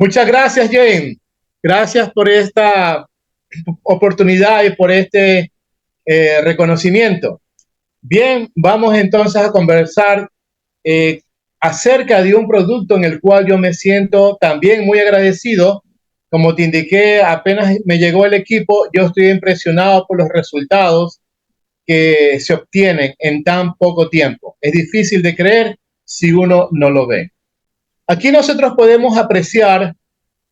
Muchas gracias, Jane. Gracias por esta oportunidad y por este reconocimiento. Bien, vamos entonces a conversar eh, acerca de un producto en el cual yo me siento también muy agradecido. Como te indiqué, apenas me llegó el equipo, yo estoy impresionado por los resultados que se obtienen en tan poco tiempo. Es difícil de creer si uno no lo ve. Aquí nosotros podemos apreciar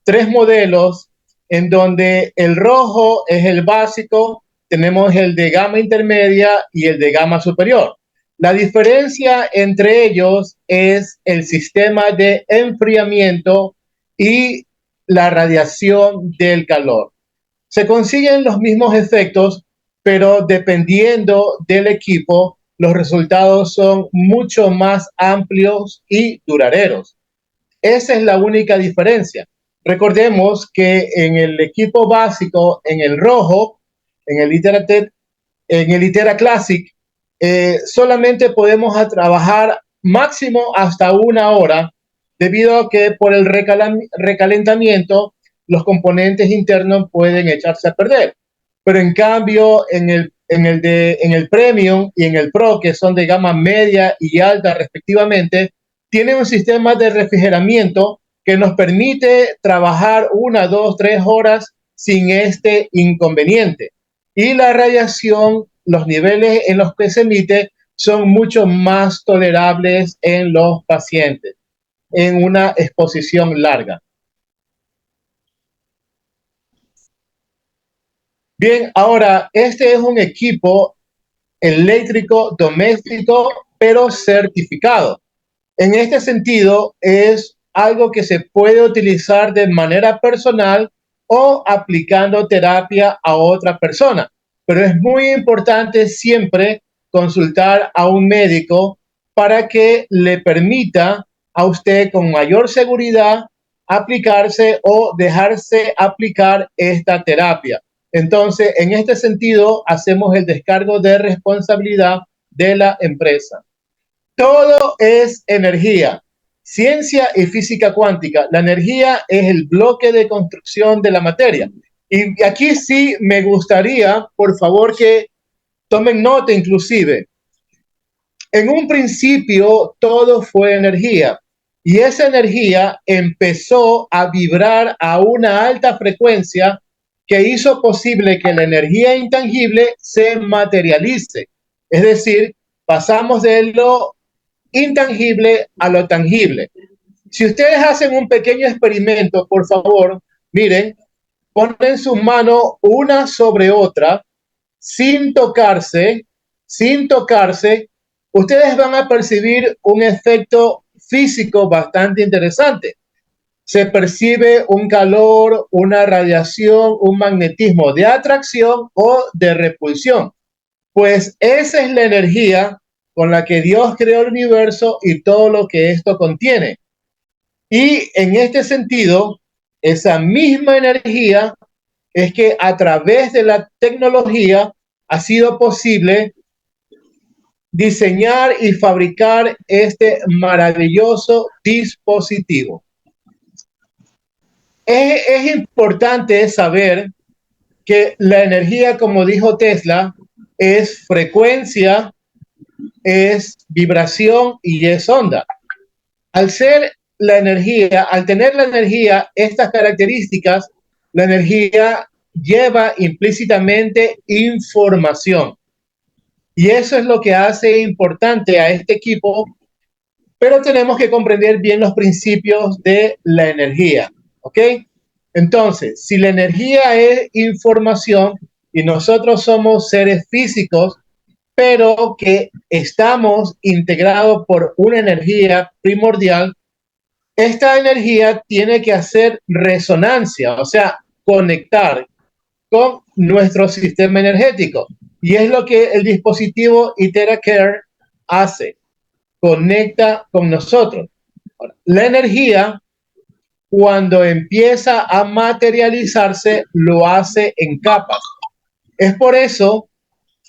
tres modelos en donde el rojo es el básico, tenemos el de gama intermedia y el de gama superior. La diferencia entre ellos es el sistema de enfriamiento y la radiación del calor. Se consiguen los mismos efectos, pero dependiendo del equipo, los resultados son mucho más amplios y duraderos. Esa es la única diferencia. Recordemos que en el equipo básico, en el rojo, en el Itera Classic, solamente podemos trabajar máximo hasta 1 hora, debido a que por el recalentamiento los componentes internos pueden echarse a perder. Pero en cambio, en el Premium y en el Pro, que son de gama media y alta respectivamente, tiene un sistema de refrigeramiento que nos permite trabajar 1, 2, 3 horas sin este inconveniente. Y la radiación, los niveles en los que se emite son mucho más tolerables en los pacientes en una exposición larga. Bien, ahora, este es un equipo eléctrico doméstico, pero certificado. En este sentido, es algo que se puede utilizar de manera personal o aplicando terapia a otra persona. Pero es muy importante siempre consultar a un médico para que le permita a usted con mayor seguridad aplicarse o dejarse aplicar esta terapia. Entonces, en este sentido, hacemos el descargo de responsabilidad de la empresa. Todo es energía, ciencia y física cuántica. La energía es el bloque de construcción de la materia. Y aquí sí me gustaría, por favor, que tomen nota inclusive. En un principio todo fue energía y esa energía empezó a vibrar a una alta frecuencia que hizo posible que la energía intangible se materialice. Es decir, pasamos de lo intangible a lo tangible. Si ustedes hacen un pequeño experimento, por favor, miren, ponen sus manos una sobre otra, sin tocarse, sin tocarse, ustedes van a percibir un efecto físico bastante interesante. Se percibe un calor, una radiación, un magnetismo de atracción o de repulsión. Pues esa es la energía con la que Dios creó el universo y todo lo que esto contiene. Y en este sentido, esa misma energía es que a través de la tecnología ha sido posible diseñar y fabricar este maravilloso dispositivo. Es importante saber que la energía, como dijo Tesla, es frecuencia, es vibración y es onda. Al ser la energía, al tener la energía estas características, la energía lleva implícitamente información. Y eso es lo que hace importante a este equipo, pero tenemos que comprender bien los principios de la energía, ¿ok? Entonces, si la energía es información y nosotros somos seres físicos, pero que estamos integrados por una energía primordial, esta energía tiene que hacer resonancia, o sea, conectar con nuestro sistema energético. Y es lo que el dispositivo Itera Care hace, conecta con nosotros. La energía, cuando empieza a materializarse, lo hace en capas. Es por eso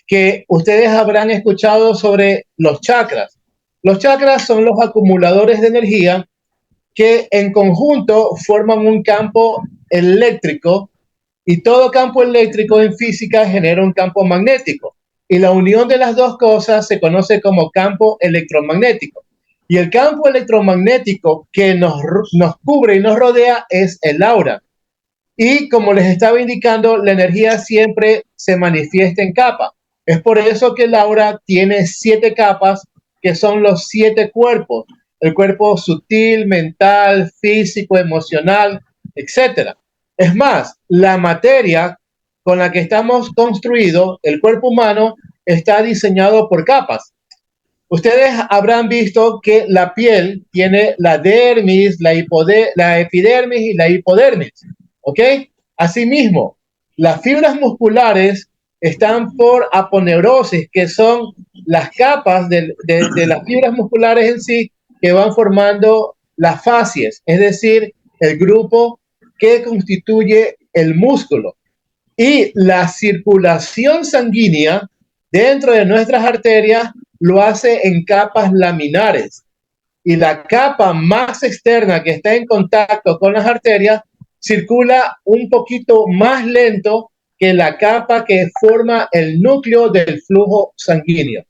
que ustedes habrán escuchado sobre los chakras. Los chakras son los acumuladores de energía que en conjunto forman un campo eléctrico, y todo campo eléctrico en física genera un campo magnético. Y la unión de las dos cosas se conoce como campo electromagnético. Y el campo electromagnético que nos cubre y nos rodea es el aura. Y como les estaba indicando, la energía siempre se manifiesta en capas. Es por eso que el aura tiene 7 capas, que son los 7 cuerpos. El cuerpo sutil, mental, físico, emocional, etcétera. Es más, la materia con la que estamos construidos, el cuerpo humano, está diseñado por capas. Ustedes habrán visto que la piel tiene la dermis, la epidermis y la hipodermis. ¿Ok? Asimismo, las fibras musculares están por aponeurosis, que son las capas de las fibras musculares en sí que van formando las fascias, es decir, el grupo que constituye el músculo. Y la circulación sanguínea dentro de nuestras arterias lo hace en capas laminares. Y la capa más externa que está en contacto con las arterias circula un poquito más lento que la capa que forma el núcleo del flujo sanguíneo.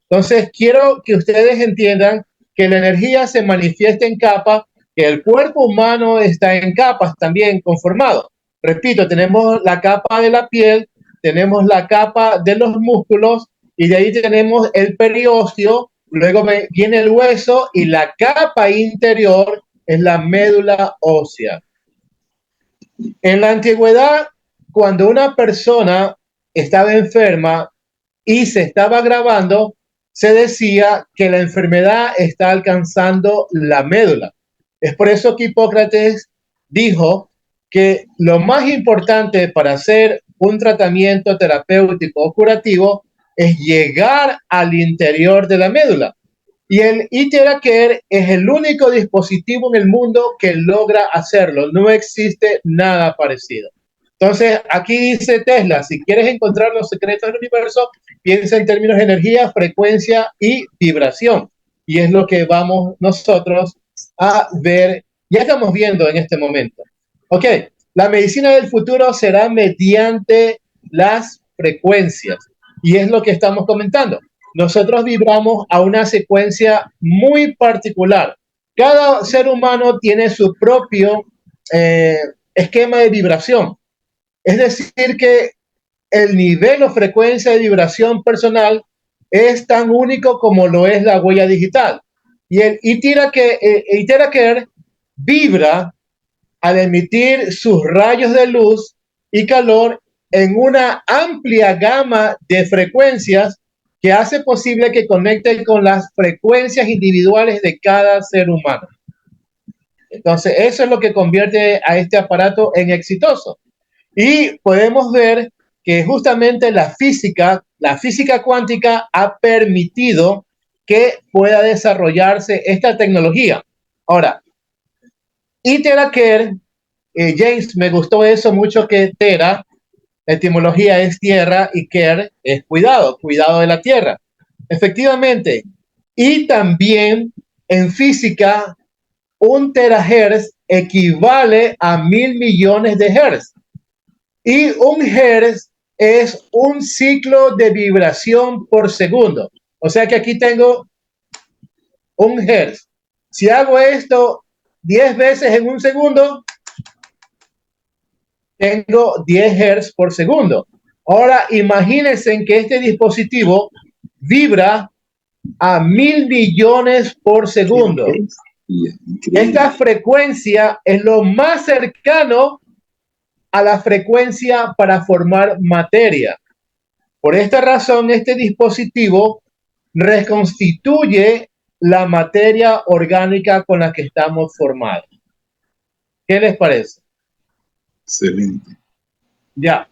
Entonces, quiero que ustedes entiendan que la energía se manifiesta en capas, que el cuerpo humano está en capas también conformado. Repito, tenemos la capa de la piel, tenemos la capa de los músculos y de ahí tenemos el periósteo, luego viene el hueso y la capa interior es la médula ósea. En la antigüedad, cuando una persona estaba enferma y se estaba agravando, se decía que la enfermedad está alcanzando la médula. Es por eso que Hipócrates dijo que lo más importante para hacer un tratamiento terapéutico o curativo es llegar al interior de la médula. Y el ITeraCare es el único dispositivo en el mundo que logra hacerlo. No existe nada parecido. Entonces, aquí dice Tesla, si quieres encontrar los secretos del universo, piensa en términos de energía, frecuencia y vibración. Y es lo que vamos nosotros a ver, ya estamos viendo en este momento. Ok, la medicina del futuro será mediante las frecuencias. Y es lo que estamos comentando. Nosotros vibramos a una secuencia muy particular. Cada ser humano tiene su propio esquema de vibración. Es decir, que el nivel o frecuencia de vibración personal es tan único como lo es la huella digital. Y el ITeraCare vibra al emitir sus rayos de luz y calor en una amplia gama de frecuencias que hace posible que conecten con las frecuencias individuales de cada ser humano. Entonces, eso es lo que convierte a este aparato en exitoso. Y podemos ver que justamente la física cuántica ha permitido que pueda desarrollarse esta tecnología. Ahora, ITeraCare, James, me gustó eso mucho, que Tera, la etimología es tierra y care es cuidado, cuidado de la tierra. Efectivamente. Y también en física, 1 terahertz equivale a 1.000 millones de hertz. Y 1 hertz es un ciclo de vibración por segundo. O sea que aquí tengo 1 hertz. Si hago esto 10 veces en un segundo, tengo 10 hertz por segundo. Ahora imagínense que este dispositivo vibra a 1.000 millones por segundo. Esta frecuencia es lo más cercano a la frecuencia para formar materia. Por esta razón, este dispositivo reconstituye la materia orgánica con la que estamos formados. ¿Qué les parece? Excelente. Ya.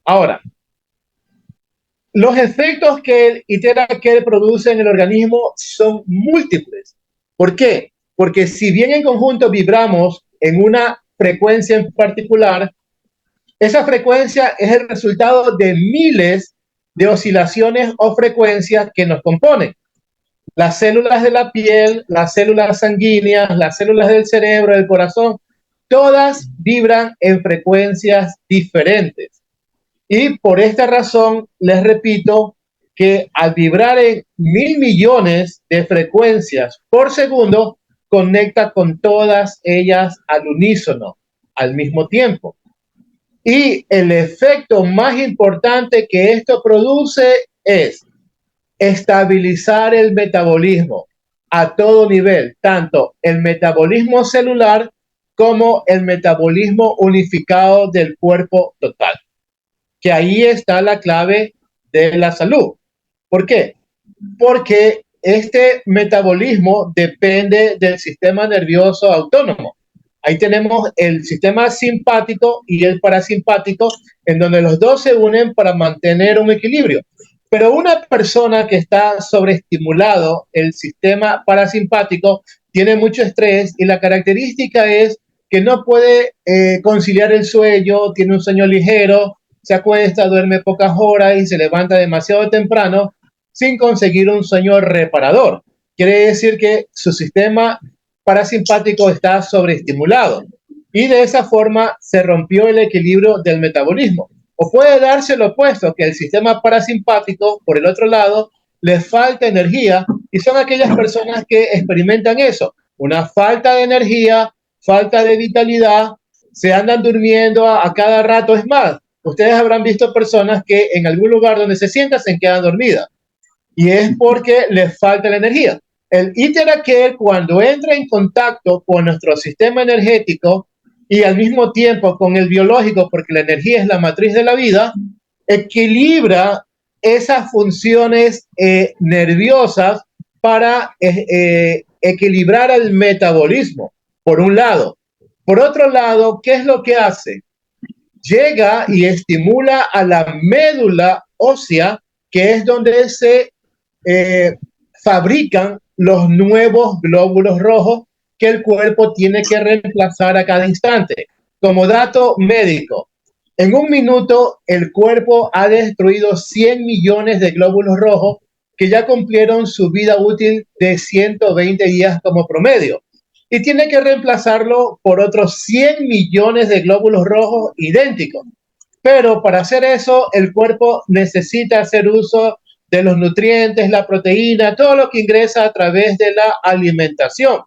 Ahora, los efectos que el ITeraCare produce en el organismo son múltiples. ¿Por qué? Porque si bien en conjunto vibramos en una frecuencia en particular, esa frecuencia es el resultado de miles de oscilaciones o frecuencias que nos componen. Las células de la piel, las células sanguíneas, las células del cerebro, del corazón, todas vibran en frecuencias diferentes. Y por esta razón, les repito que al vibrar en 1.000 millones de frecuencias por segundo, conecta con todas ellas al unísono, al mismo tiempo. Y el efecto más importante que esto produce es estabilizar el metabolismo a todo nivel, tanto el metabolismo celular como el metabolismo unificado del cuerpo total. Que ahí está la clave de la salud. ¿Por qué? Porque este metabolismo depende del sistema nervioso autónomo. Ahí tenemos el sistema simpático y el parasimpático, en donde los dos se unen para mantener un equilibrio. Pero una persona que está sobreestimulado, el sistema parasimpático, tiene mucho estrés y la característica es que no puede conciliar el sueño, tiene un sueño ligero, se acuesta, duerme pocas horas y se levanta demasiado temprano sin conseguir un sueño reparador. Quiere decir que su sistema parasimpático está sobreestimulado y de esa forma se rompió el equilibrio del metabolismo. O puede darse lo opuesto, que el sistema parasimpático, por el otro lado, le falta energía y son aquellas personas que experimentan eso, una falta de energía, falta de vitalidad, se andan durmiendo a cada rato. Es más, ustedes habrán visto personas que en algún lugar donde se sientan se quedan dormidas y es porque les falta la energía. El Iteraker, cuando entra en contacto con nuestro sistema energético y al mismo tiempo con el biológico, porque la energía es la matriz de la vida, equilibra esas funciones nerviosas para equilibrar el metabolismo, por un lado. Por otro lado, ¿qué es lo que hace? Llega y estimula a la médula ósea, que es donde se fabrican los nuevos glóbulos rojos que el cuerpo tiene que reemplazar a cada instante. Como dato médico, en un minuto el cuerpo ha destruido 100 millones de glóbulos rojos que ya cumplieron su vida útil de 120 días como promedio. Y tiene que reemplazarlo por otros 100 millones de glóbulos rojos idénticos. Pero para hacer eso, el cuerpo necesita hacer uso de los nutrientes, la proteína, todo lo que ingresa a través de la alimentación.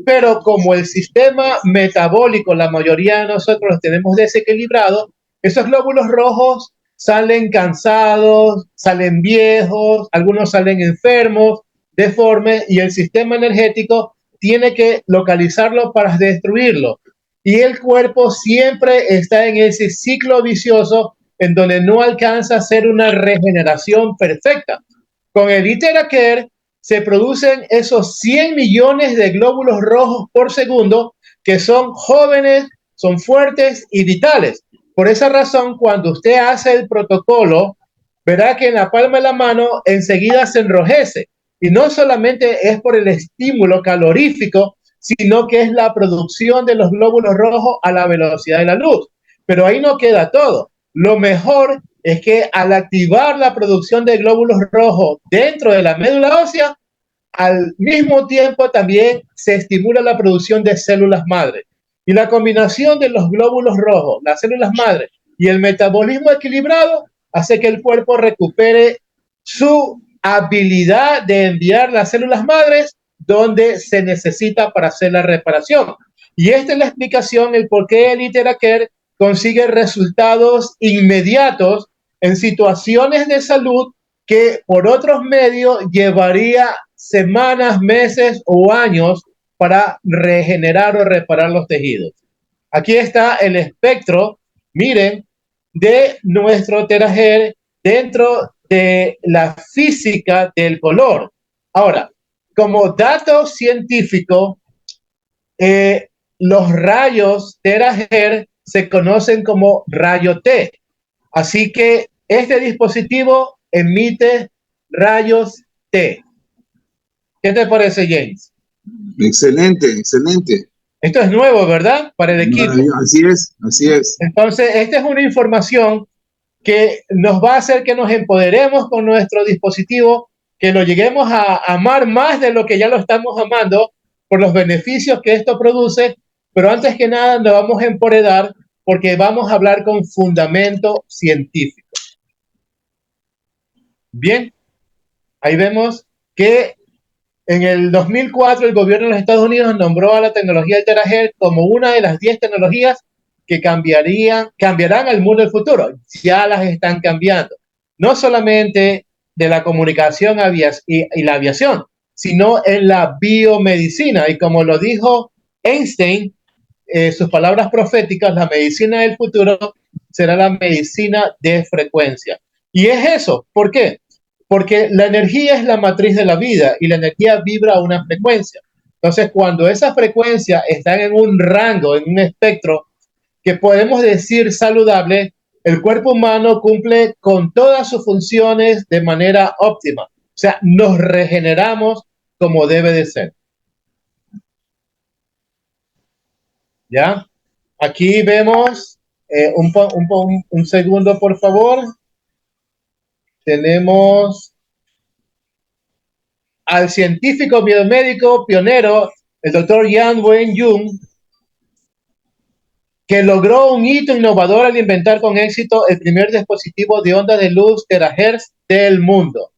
Pero como el sistema metabólico, la mayoría de nosotros los tenemos desequilibrado, esos glóbulos rojos salen cansados, salen viejos, algunos salen enfermos, deformes, y el sistema energético tiene que localizarlo para destruirlo. Y el cuerpo siempre está en ese ciclo vicioso en donde no alcanza a hacer una regeneración perfecta. Con el Iteraker se producen esos 100 millones de glóbulos rojos por segundo que son jóvenes, son fuertes y vitales. Por esa razón, cuando usted hace el protocolo, verá que en la palma de la mano enseguida se enrojece. Y no solamente es por el estímulo calorífico, sino que es la producción de los glóbulos rojos a la velocidad de la luz. Pero ahí no queda todo. Lo mejor es que al activar la producción de glóbulos rojos dentro de la médula ósea, al mismo tiempo también se estimula la producción de células madre. Y la combinación de los glóbulos rojos, las células madre y el metabolismo equilibrado hace que el cuerpo recupere su habilidad de enviar las células madres donde se necesita para hacer la reparación. Y esta es la explicación, el por qué el Iteraker consigue resultados inmediatos en situaciones de salud que por otros medios llevaría semanas, meses o años para regenerar o reparar los tejidos. Aquí está el espectro, miren, de nuestro Teraher dentro de la física del color. Ahora, como dato científico, los rayos Teraher se conocen como rayo T. Así que este dispositivo emite rayos T. ¿Qué te parece, James? Excelente, excelente. Esto es nuevo, ¿verdad? Para el equipo. Así es, así es. Entonces, esta es una información que nos va a hacer que nos empoderemos con nuestro dispositivo que lo lleguemos a amar más de lo que ya lo estamos amando por los beneficios que esto produce, pero antes que nada nos vamos a empoderar porque vamos a hablar con fundamento científico. Bien, ahí vemos que en el 2004 el gobierno de los Estados Unidos nombró a la tecnología del terahertz como una de las 10 tecnologías que cambiarán al mundo del futuro. Ya las están cambiando. No solamente de la comunicación y la aviación, sino en la biomedicina. Y como lo dijo Einstein, sus palabras proféticas, la medicina del futuro será la medicina de frecuencia. Y es eso. ¿Por qué? Porque la energía es la matriz de la vida y la energía vibra a una frecuencia. Entonces, cuando esa frecuencia está en un rango, en un espectro que podemos decir saludable, el cuerpo humano cumple con todas sus funciones de manera óptima. O sea, nos regeneramos como debe de ser. ¿Ya? Aquí vemos, un segundo, por favor. Tenemos al científico biomédico pionero, el doctor Jan Wen-Jung, que logró un hito innovador al inventar con éxito el primer dispositivo de onda de luz terahertz del mundo.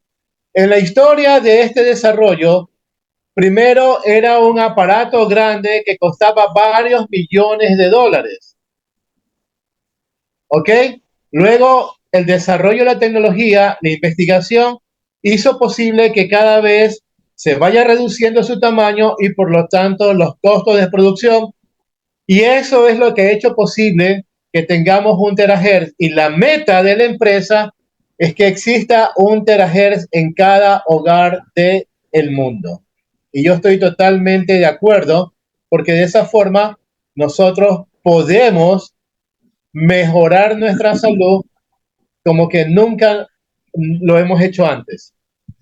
En la historia de este desarrollo, primero era un aparato grande que costaba varios millones de dólares. ¿Ok? Luego, el desarrollo de la tecnología, la investigación, hizo posible que cada vez se vaya reduciendo su tamaño y por lo tanto los costos de producción. Y eso es lo que ha hecho posible que tengamos un terahertz. Y la meta de la empresa es que exista un terahertz en cada hogar del mundo. Y yo estoy totalmente de acuerdo porque de esa forma nosotros podemos mejorar nuestra salud como que nunca lo hemos hecho antes.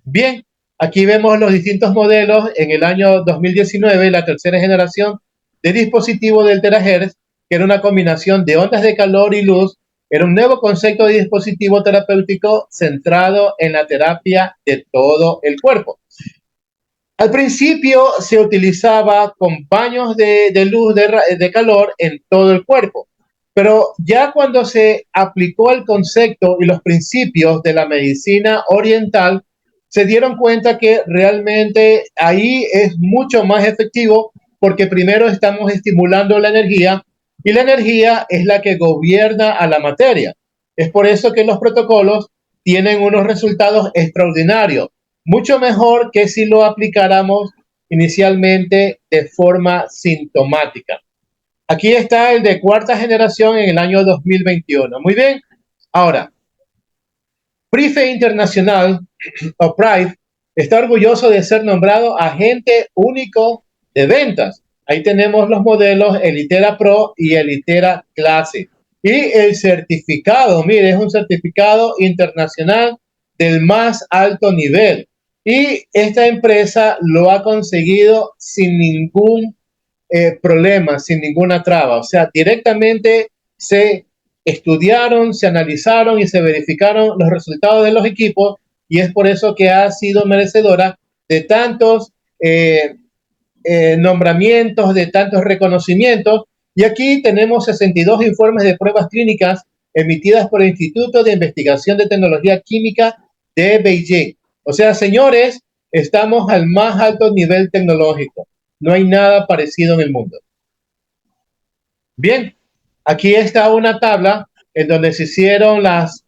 Bien, aquí vemos los distintos modelos. En el año 2019, la tercera generación de dispositivo del terahertz, que era una combinación de ondas de calor y luz, era un nuevo concepto de dispositivo terapéutico centrado en la terapia de todo el cuerpo. Al principio se utilizaba con baños de luz, de calor en todo el cuerpo, pero ya cuando se aplicó el concepto y los principios de la medicina oriental, se dieron cuenta que realmente ahí es mucho más efectivo porque primero estamos estimulando la energía y la energía es la que gobierna a la materia. Es por eso que los protocolos tienen unos resultados extraordinarios, mucho mejor que si lo aplicáramos inicialmente de forma sintomática. Aquí está el de cuarta generación en el año 2021. Muy bien. Ahora, PRIFE Internacional, o PRIFE, está orgulloso de ser nombrado agente único de ventas. Ahí tenemos los modelos, el Itera Pro y el Itera Classic. Y el certificado, mire, es un certificado internacional del más alto nivel. Y esta empresa lo ha conseguido sin ningún problema, sin ninguna traba. O sea, directamente se estudiaron, se analizaron y se verificaron los resultados de los equipos y es por eso que ha sido merecedora de tantos nombramientos, de tantos reconocimientos. Y aquí tenemos 62 informes de pruebas clínicas emitidas por el Instituto de Investigación de Tecnología Química de Beijing. O sea, señores, estamos al más alto nivel tecnológico. No hay nada parecido en el mundo. Bien, aquí está una tabla en donde se hicieron las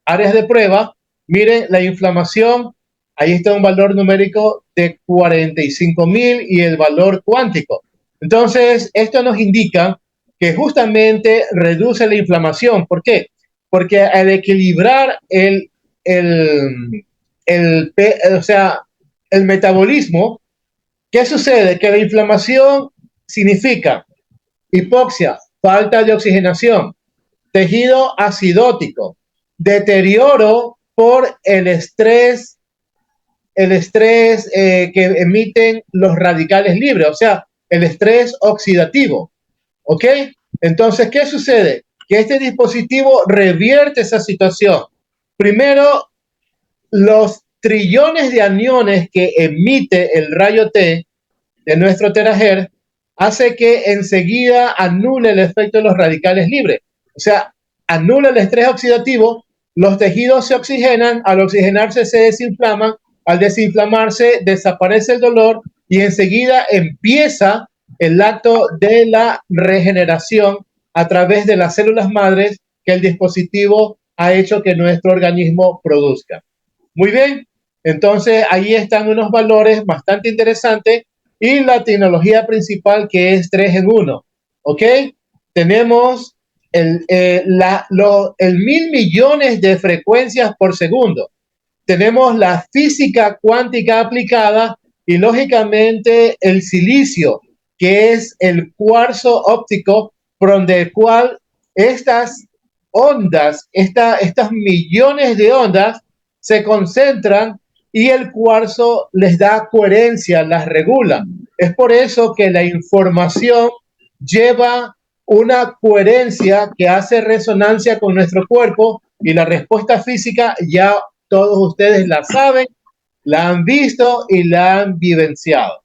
áreas de prueba. Miren, la inflamación, ahí está un valor numérico de 45,000 y el valor cuántico. Entonces, esto nos indica que justamente reduce la inflamación. ¿Por qué? Porque al equilibrar el metabolismo, ¿qué sucede? Que la inflamación significa hipoxia, falta de oxigenación, tejido acidótico, deterioro por el estrés que emiten los radicales libres, o sea, el estrés oxidativo. ¿Ok? Entonces, ¿qué sucede? Que este dispositivo revierte esa situación. Primero, los trillones de aniones que emite el rayo T de nuestro terahertz hace que enseguida anule el efecto de los radicales libres. O sea, anula el estrés oxidativo, los tejidos se oxigenan, al oxigenarse se desinflaman, al desinflamarse desaparece el dolor y enseguida empieza el acto de la regeneración a través de las células madres que el dispositivo ha hecho que nuestro organismo produzca. Muy bien, entonces ahí están unos valores bastante interesantes y la tecnología principal que es 3 en 1, ¿ok? Tenemos el 1.000 millones de frecuencias por segundo. Tenemos la física cuántica aplicada y lógicamente el silicio, que es el cuarzo óptico, por donde el cual estas ondas, estas millones de ondas se concentran y el cuarzo les da coherencia, las regula. Es por eso que la información lleva una coherencia que hace resonancia con nuestro cuerpo y la respuesta física ya todos ustedes la saben, la han visto y la han vivenciado.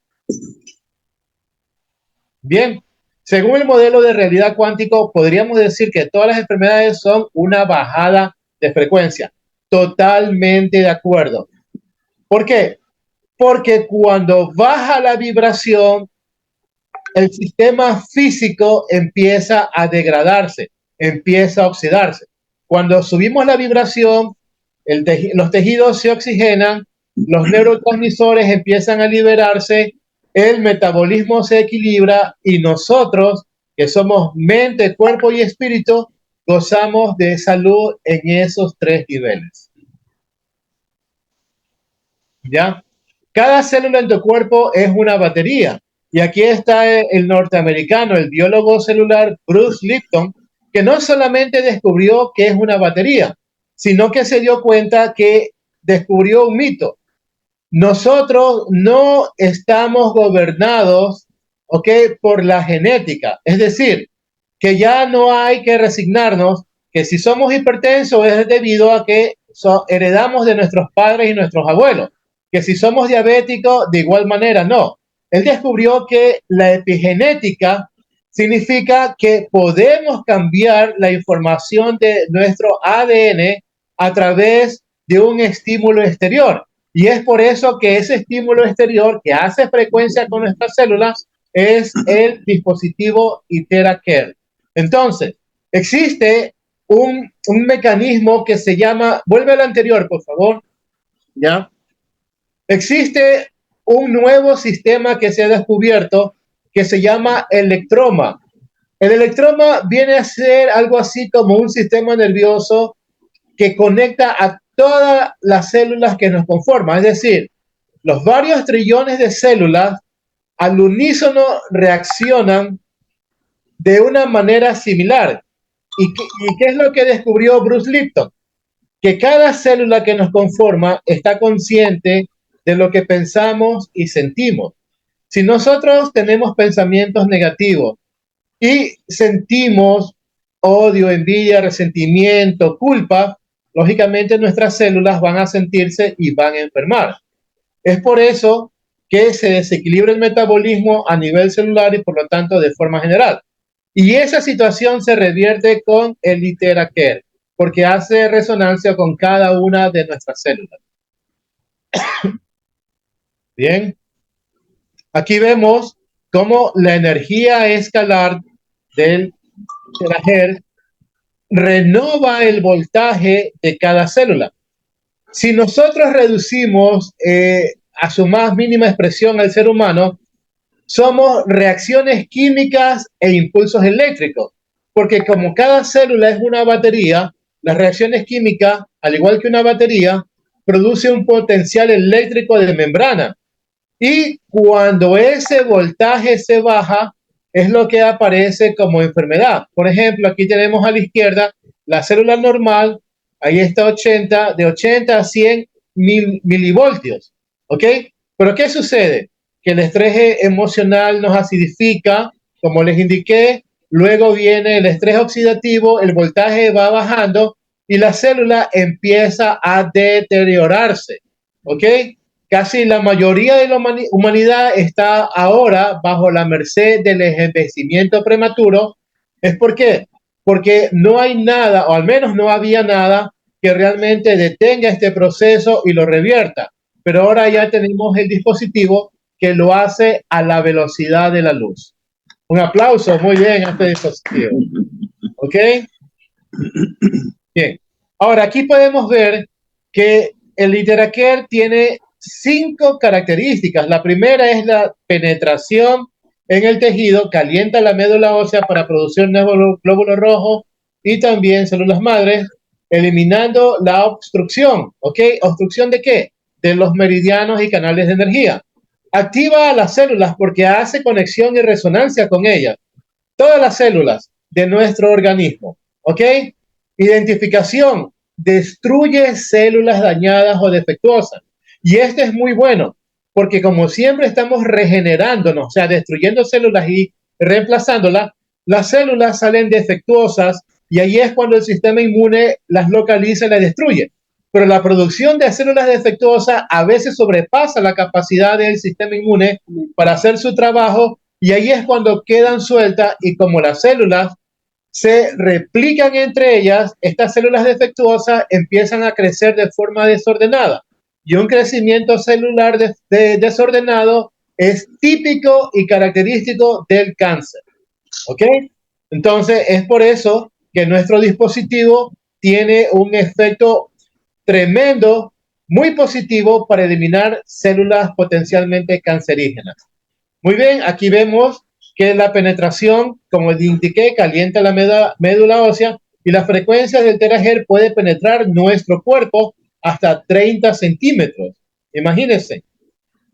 Bien, según el modelo de realidad cuántico, podríamos decir que todas las enfermedades son una bajada de frecuencia. Totalmente de acuerdo. ¿Por qué? Porque cuando baja la vibración, el sistema físico empieza a degradarse, empieza a oxidarse. Cuando subimos la vibración, los tejidos se oxigenan, los neurotransmisores empiezan a liberarse, el metabolismo se equilibra y nosotros, que somos mente, cuerpo y espíritu, gozamos de salud en esos 3 niveles. ¿Ya? Cada célula en tu cuerpo es una batería. Y aquí está el norteamericano, el biólogo celular Bruce Lipton, que no solamente descubrió que es una batería, sino que se dio cuenta que descubrió un mito. Nosotros no estamos gobernados, ¿ok?, por la genética. Es decir, que ya no hay que resignarnos que si somos hipertensos es debido a que heredamos de nuestros padres y nuestros abuelos. Que si somos diabéticos, de igual manera, no. Él descubrió que la epigenética significa que podemos cambiar la información de nuestro ADN a través de un estímulo exterior. Y es por eso que ese estímulo exterior que hace frecuencia con nuestras células es el dispositivo IteraCare. Entonces, existe un mecanismo que se llama, vuelve al anterior, por favor, ¿ya? Existe un nuevo sistema que se ha descubierto que se llama electroma. El electroma viene a ser algo así como un sistema nervioso que conecta a todas las células que nos conforman. Es decir, los varios trillones de células al unísono reaccionan de una manera similar. ¿Y qué es lo que descubrió Bruce Lipton? Que cada célula que nos conforma está consciente de lo que pensamos y sentimos. Si nosotros tenemos pensamientos negativos y sentimos odio, envidia, resentimiento, culpa, lógicamente nuestras células van a sentirse y van a enfermar. Es por eso que se desequilibra el metabolismo a nivel celular y por lo tanto de forma general. Y esa situación se revierte con el IteraCare, porque hace resonancia con cada una de nuestras células. Bien, aquí vemos cómo la energía escalar del terahertz renova el voltaje de cada célula. Si nosotros reducimos a su más mínima expresión al ser humano, somos reacciones químicas e impulsos eléctricos, porque como cada célula es una batería, las reacciones químicas, al igual que una batería, produce un potencial eléctrico de membrana. Y cuando ese voltaje se baja, es lo que aparece como enfermedad. Por ejemplo, aquí tenemos a la izquierda la célula normal, ahí está 80, de 80 a 100 milivoltios, ¿ok? Pero ¿qué sucede? Que el estrés emocional nos acidifica, como les indiqué, luego viene el estrés oxidativo, el voltaje va bajando y la célula empieza a deteriorarse. ¿ok? Casi la mayoría de la humanidad está ahora bajo la merced del envejecimiento prematuro. ¿Es por qué? Porque no hay nada, o al menos no había nada, que realmente detenga este proceso y lo revierta. Pero ahora ya tenemos el dispositivo que lo hace a la velocidad de la luz. Un aplauso, muy bien, a este dispositivo. ¿Ok? Bien. Ahora, aquí podemos ver que el IteraCare tiene 5 características. La primera es la penetración en el tejido, calienta la médula ósea para producir nuevos glóbulos rojos y también células madres, eliminando la obstrucción. ¿Ok? ¿Obstrucción de qué? De los meridianos y canales de energía. Activa a las células porque hace conexión y resonancia con ellas. Todas las células de nuestro organismo. ¿Ok? Identificación, destruye células dañadas o defectuosas. Y este es muy bueno, porque como siempre estamos regenerándonos, o sea, destruyendo células y reemplazándolas, las células salen defectuosas y ahí es cuando el sistema inmune las localiza y las destruye. Pero la producción de células defectuosas a veces sobrepasa la capacidad del sistema inmune para hacer su trabajo y ahí es cuando quedan sueltas y como las células se replican entre ellas, estas células defectuosas empiezan a crecer de forma desordenada. Y un crecimiento celular desordenado es típico y característico del cáncer. ¿Ok? Entonces, es por eso que nuestro dispositivo tiene un efecto tremendo, muy positivo para eliminar células potencialmente cancerígenas. Muy bien, aquí vemos que la penetración, como indiqué, calienta la médula ósea y la frecuencia del terahertz puede penetrar nuestro cuerpo hasta 30 centímetros. Imagínense,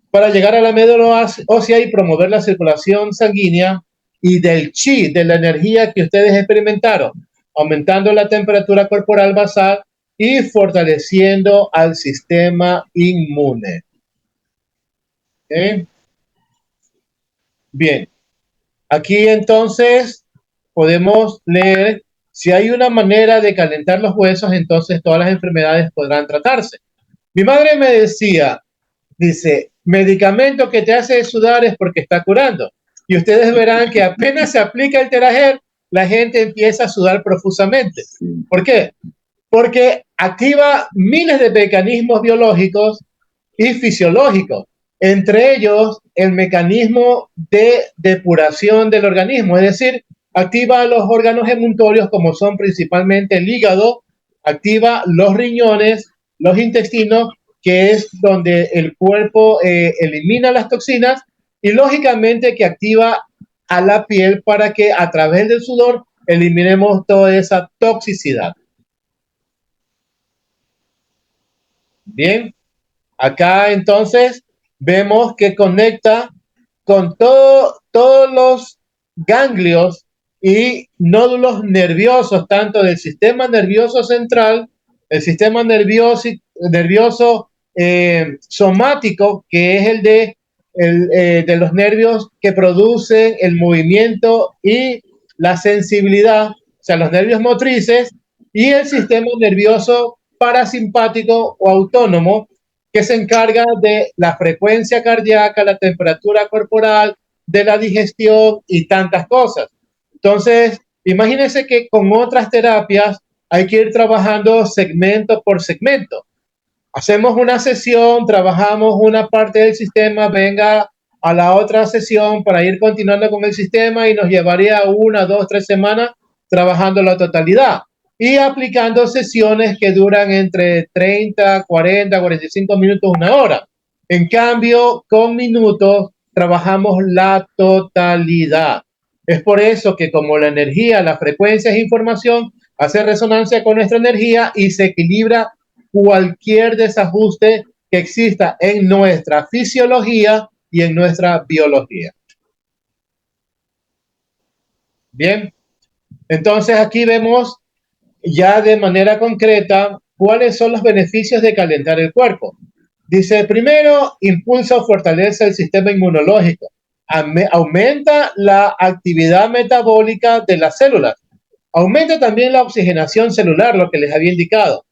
para llegar a la médula ósea y promover la circulación sanguínea y del chi, de la energía que ustedes experimentaron, aumentando la temperatura corporal basal y fortaleciendo al sistema inmune. ¿Okay? Bien. Aquí entonces podemos leer, si hay una manera de calentar los huesos, entonces todas las enfermedades podrán tratarse. Mi madre me decía, dice, medicamento que te hace sudar es porque está curando. Y ustedes verán que apenas se aplica el Teraher, la gente empieza a sudar profusamente. ¿Por qué? Porque activa miles de mecanismos biológicos y fisiológicos, entre ellos el mecanismo de depuración del organismo, es decir, activa los órganos emuntorios como son principalmente el hígado, activa los riñones, los intestinos, que es donde el cuerpo elimina las toxinas y lógicamente que activa a la piel para que a través del sudor eliminemos toda esa toxicidad. Bien, acá entonces vemos que conecta con todos los ganglios y nódulos nerviosos, tanto del sistema nervioso central, el sistema nervioso somático, que es de los nervios que producen el movimiento y la sensibilidad, o sea, los nervios motrices, y el sistema nervioso parasimpático o autónomo, que se encarga de la frecuencia cardíaca, la temperatura corporal, de la digestión y tantas cosas. Entonces, imagínense que con otras terapias hay que ir trabajando segmento por segmento. Hacemos una sesión, trabajamos una parte del sistema, venga a la otra sesión para ir continuando con el sistema y nos llevaría 1, 2, 3 semanas trabajando la totalidad y aplicando sesiones que duran entre 30, 40, 45 minutos, 1 hora. En cambio, con minutos trabajamos la totalidad. Es por eso que como la energía, la frecuencia es información, hace resonancia con nuestra energía y se equilibra cualquier desajuste que exista en nuestra fisiología y en nuestra biología. Bien, entonces aquí vemos ya de manera concreta cuáles son los beneficios de calentar el cuerpo. Dice, primero, impulsa o fortalece el sistema inmunológico, aumenta la actividad metabólica de las células, aumenta también la oxigenación celular, lo que les había indicado.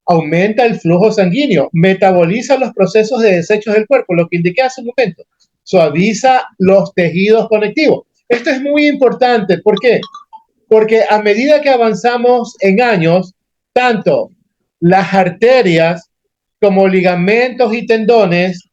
aumenta el flujo sanguíneo, metaboliza los procesos de desechos del cuerpo, lo que indiqué hace un momento, suaviza los tejidos conectivos. Esto es muy importante. ¿Por qué? Porque a medida que avanzamos en años, tanto las arterias como ligamentos y tendones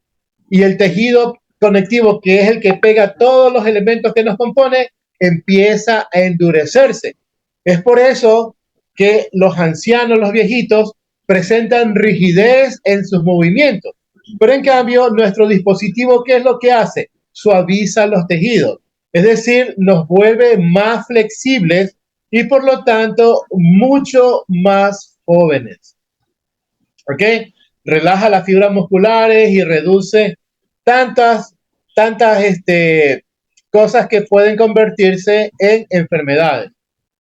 y el tejido conectivo, que es el que pega todos los elementos que nos componen, empieza a endurecerse. Es por eso que los ancianos, los viejitos, presentan rigidez en sus movimientos. Pero en cambio, nuestro dispositivo, ¿qué es lo que hace? Suaviza los tejidos. Es decir, nos vuelve más flexibles y por lo tanto mucho más jóvenes. ¿Ok? Relaja las fibras musculares y reduce tantas cosas que pueden convertirse en enfermedades.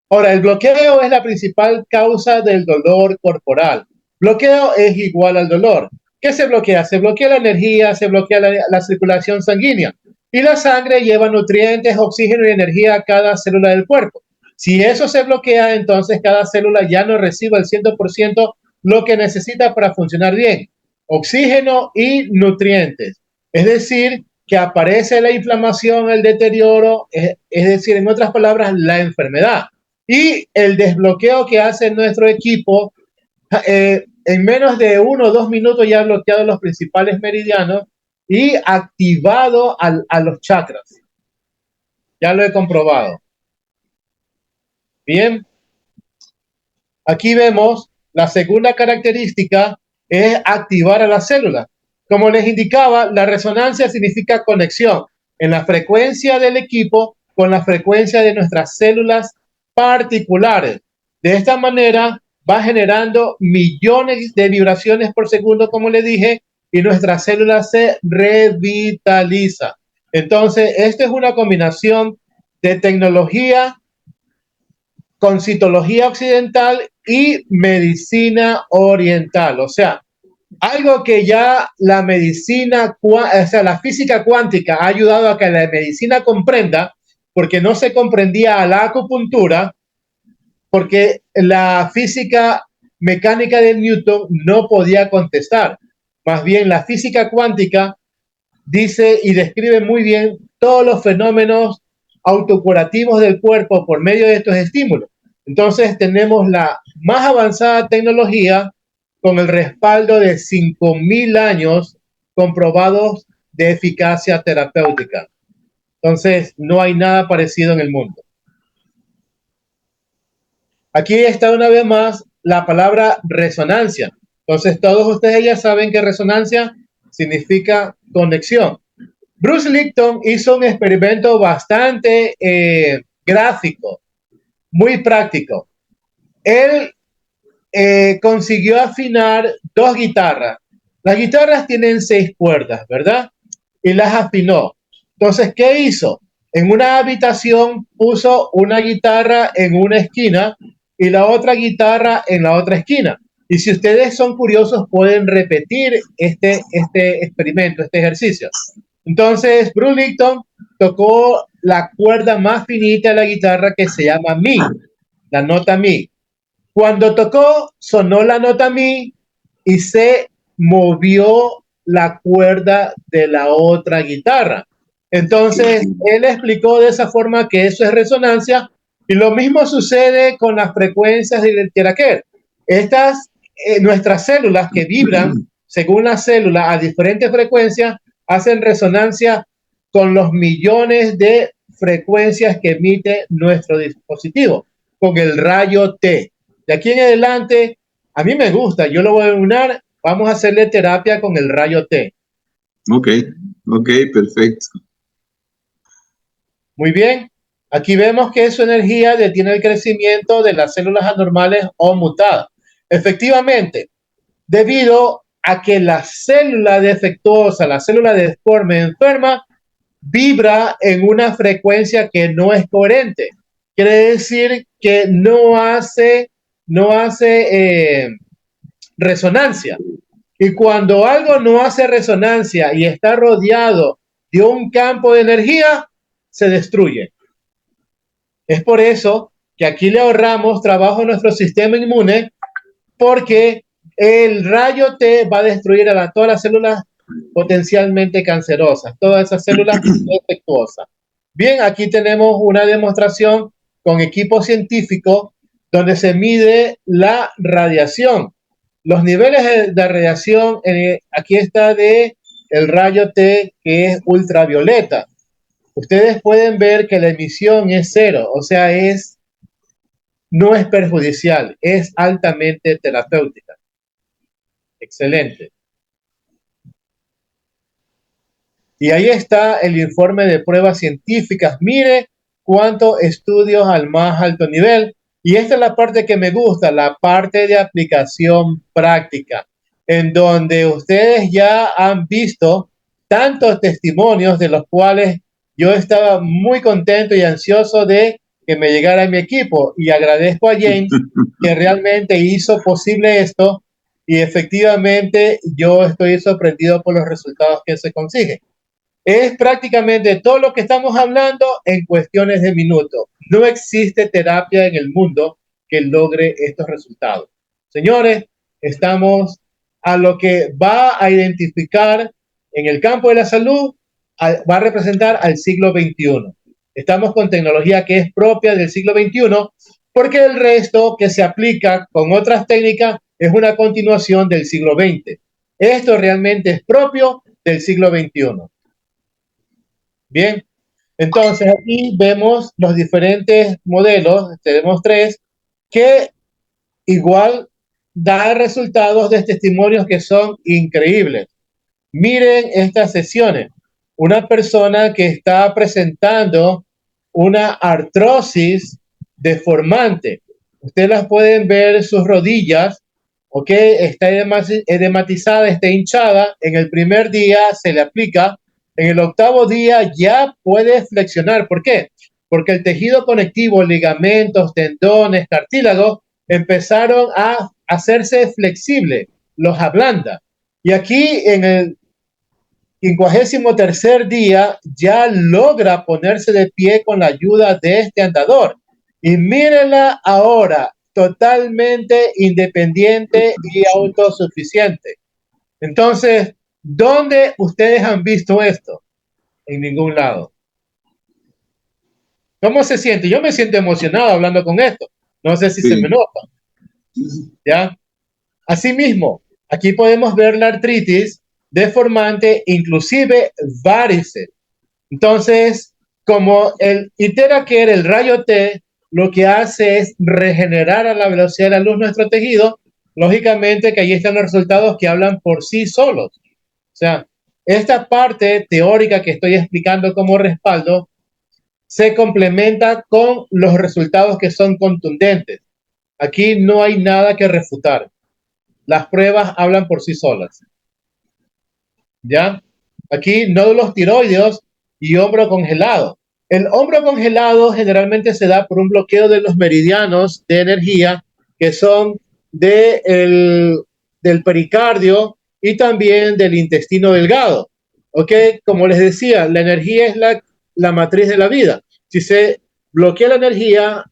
Ahora, el bloqueo es la principal causa del dolor corporal. Bloqueo es igual al dolor. ¿Qué se bloquea? Se bloquea la energía, se bloquea la circulación sanguínea. Y la sangre lleva nutrientes, oxígeno y energía a cada célula del cuerpo. Si eso se bloquea, entonces cada célula ya no recibe al 100% lo que necesita para funcionar bien. Oxígeno y nutrientes. Es decir, que aparece la inflamación, el deterioro, es decir, en otras palabras, la enfermedad. Y el desbloqueo que hace nuestro equipo, en menos de 1 o 2 minutos ya ha bloqueado los principales meridianos y activado a los chakras. Ya lo he comprobado. Bien. Aquí vemos la segunda característica es activar a las células. Como les indicaba, la resonancia significa conexión en la frecuencia del equipo con la frecuencia de nuestras células particulares. De esta manera va generando millones de vibraciones por segundo, como le dije, y nuestra célula se revitaliza. Entonces, esta es una combinación de tecnología con citología occidental y medicina oriental. O sea, algo que ya la medicina, o sea, la física cuántica ha ayudado a que la medicina comprenda, porque no se comprendía a la acupuntura, porque la física mecánica de Newton no podía contestar. Más bien, la física cuántica dice y describe muy bien todos los fenómenos autocurativos del cuerpo por medio de estos estímulos. Entonces tenemos la más avanzada tecnología con el respaldo de 5.000 años comprobados de eficacia terapéutica. Entonces no hay nada parecido en el mundo. Aquí está una vez más la palabra resonancia. Entonces todos ustedes ya saben que resonancia significa conexión. Bruce Lipton hizo un experimento bastante gráfico, muy práctico. Él consiguió afinar 2 guitarras. Las guitarras tienen 6 cuerdas, ¿verdad? Y las afinó. Entonces, ¿qué hizo? En una habitación puso una guitarra en una esquina y la otra guitarra en la otra esquina. Y si ustedes son curiosos, pueden repetir este experimento, este ejercicio. Entonces, Bruce Lipton tocó la cuerda más finita de la guitarra que se llama mi, la nota mi. Cuando tocó, sonó la nota mi y se movió la cuerda de la otra guitarra. Entonces, él explicó de esa forma que eso es resonancia y lo mismo sucede con las frecuencias del Tiraquer. Estas, nuestras células que vibran según la célula a diferentes frecuencias, hacen resonancia con los millones de frecuencias que emite nuestro dispositivo, con el rayo T. De aquí en adelante, a mí me gusta, yo lo voy a unir, vamos a hacerle terapia con el rayo T. Ok, perfecto. Muy bien, aquí vemos que su energía detiene el crecimiento de las células anormales o mutadas. Efectivamente, debido a que la célula defectuosa, la célula deforme enferma, vibra en una frecuencia que no es coherente. Quiere decir que no hace resonancia. Y cuando algo no hace resonancia y está rodeado de un campo de energía, se destruye. Es por eso que aquí le ahorramos trabajo a nuestro sistema inmune, porque el rayo T va a destruir a todas las células potencialmente cancerosas, todas esas células defectuosas. Bien, aquí tenemos una demostración con equipo científico donde se mide la radiación. Los niveles de radiación, aquí está de el rayo T, que es ultravioleta. Ustedes pueden ver que la emisión es cero, o sea, no es perjudicial, es altamente terapéutica. Excelente. Y ahí está el informe de pruebas científicas. Mire cuántos estudios al más alto nivel. Y esta es la parte que me gusta, la parte de aplicación práctica, en donde ustedes ya han visto tantos testimonios de los cuales yo estaba muy contento y ansioso de que me llegara mi equipo. Y agradezco a James que realmente hizo posible esto y efectivamente yo estoy sorprendido por los resultados que se consiguen. Es prácticamente todo lo que estamos hablando en cuestiones de minutos. No existe terapia en el mundo que logre estos resultados. Señores, estamos a lo que va a identificar en el campo de la salud, va a representar al siglo XXI. Estamos con tecnología que es propia del siglo XXI, porque el resto que se aplica con otras técnicas es una continuación del siglo XX. Esto realmente es propio del siglo XXI. Bien, entonces aquí vemos los diferentes modelos, tenemos 3, que igual dan resultados de testimonios que son increíbles. Miren estas sesiones. Una persona que está presentando una artrosis deformante. Ustedes las pueden ver sus rodillas, ¿ok? Está edematizada, está hinchada. En el primer día se le aplica. En el 8º día ya puede flexionar. ¿Por qué? Porque el tejido conectivo, ligamentos, tendones, cartílagos, empezaron a hacerse flexible, los ablanda. Y aquí en el 53º día ya logra ponerse de pie con la ayuda de este andador. Y mírenla ahora, totalmente independiente y autosuficiente. Entonces, ¿dónde ustedes han visto esto? En ningún lado. ¿Cómo se siente? Yo me siento emocionado hablando con esto. No sé si se me nota. ¿Ya? Asimismo, aquí podemos ver la artritis deformante, inclusive varices. Entonces, como el IteraCare, el rayo T, lo que hace es regenerar a la velocidad de la luz nuestro tejido, lógicamente que ahí están los resultados que hablan por sí solos. O sea, esta parte teórica que estoy explicando como respaldo se complementa con los resultados que son contundentes. Aquí no hay nada que refutar. Las pruebas hablan por sí solas. ¿Ya? Aquí nódulos tiroideos y hombro congelado. El hombro congelado generalmente se da por un bloqueo de los meridianos de energía que son del pericardio y también del intestino delgado. ¿Ok? Como les decía, la energía es la matriz de la vida. Si se bloquea la energía,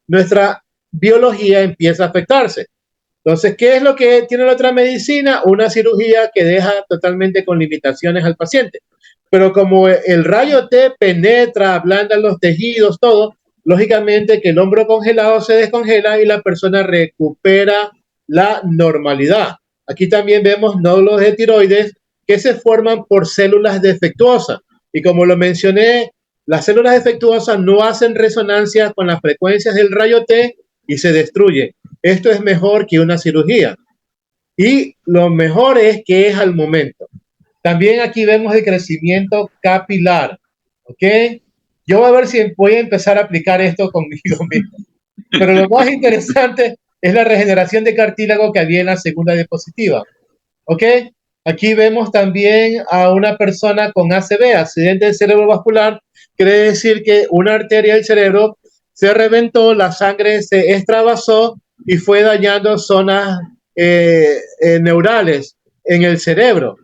nuestra biología empieza a afectarse. Entonces, ¿qué es lo que tiene la otra medicina? Una cirugía que deja totalmente con limitaciones al paciente. Pero como el rayo T penetra, ablanda los tejidos, todo, lógicamente que el hombro congelado se descongela y la persona recupera la normalidad. Aquí también vemos nódulos de tiroides que se forman por células defectuosas. Y como lo mencioné, las células defectuosas no hacen resonancia con las frecuencias del rayo T y se destruyen. Esto es mejor que una cirugía. Y lo mejor es que es al momento. También aquí vemos el crecimiento capilar. ¿Ok? Yo voy a ver si voy a empezar a aplicar esto conmigo mismo. Pero lo más interesante es la regeneración de cartílago que había en la segunda diapositiva. ¿Ok? Aquí vemos también a una persona con ACV, accidente cerebrovascular. Quiere decir que una arteria del cerebro se reventó, la sangre se extravasó y fue dañando zonas neurales en el cerebro.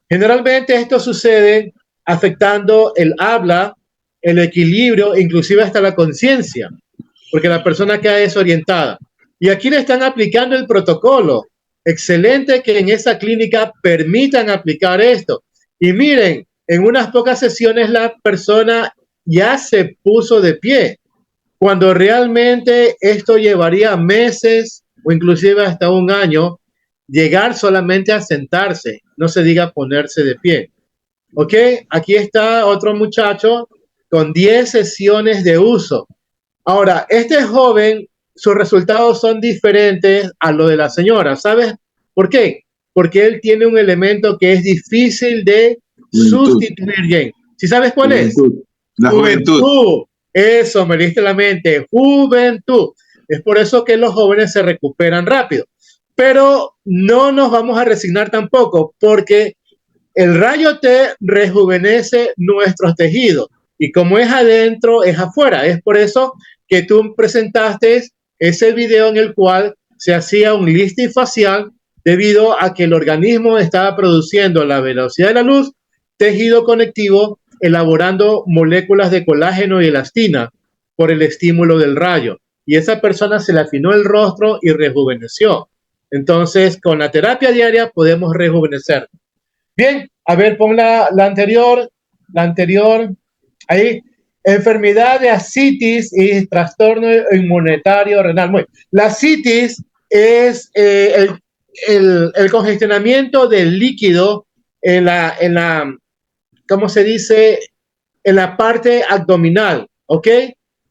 Generalmente esto sucede afectando el habla, el equilibrio, inclusive hasta la conciencia, porque la persona queda desorientada. Y aquí le están aplicando el protocolo. excelente que en esa clínica permitan aplicar esto. Y miren, en unas pocas sesiones la persona ya se puso de pie, cuando realmente esto llevaría meses o inclusive hasta un año, llegar solamente a sentarse, no se diga ponerse de pie. ¿Ok? Aquí está otro muchacho con 10 sesiones de uso. Ahora, este joven, sus resultados son diferentes a lo de la señora. ¿Sabes por qué? Porque él tiene un elemento que es difícil de sustituir, Jane. ¿Sí sabes cuál es? La juventud. Eso, me diste la mente. Juventud. Es por eso que los jóvenes se recuperan rápido. Pero no nos vamos a resignar tampoco, porque el rayo T rejuvenece nuestros tejidos. Y como es adentro, es afuera. Es por eso que tú presentaste ese video en el cual se hacía un lifting facial debido a que el organismo estaba produciendo a la velocidad de la luz tejido conectivo, elaborando moléculas de colágeno y elastina por el estímulo del rayo. Y esa persona se le afinó el rostro y rejuveneció. Entonces, con la terapia diaria podemos rejuvenecer. Bien, a ver, pon la anterior, ahí. Enfermedad de ascitis y trastorno inmunitario renal. Bueno, la ascitis es el congestionamiento del líquido ¿cómo se dice? En la parte abdominal, ¿ok?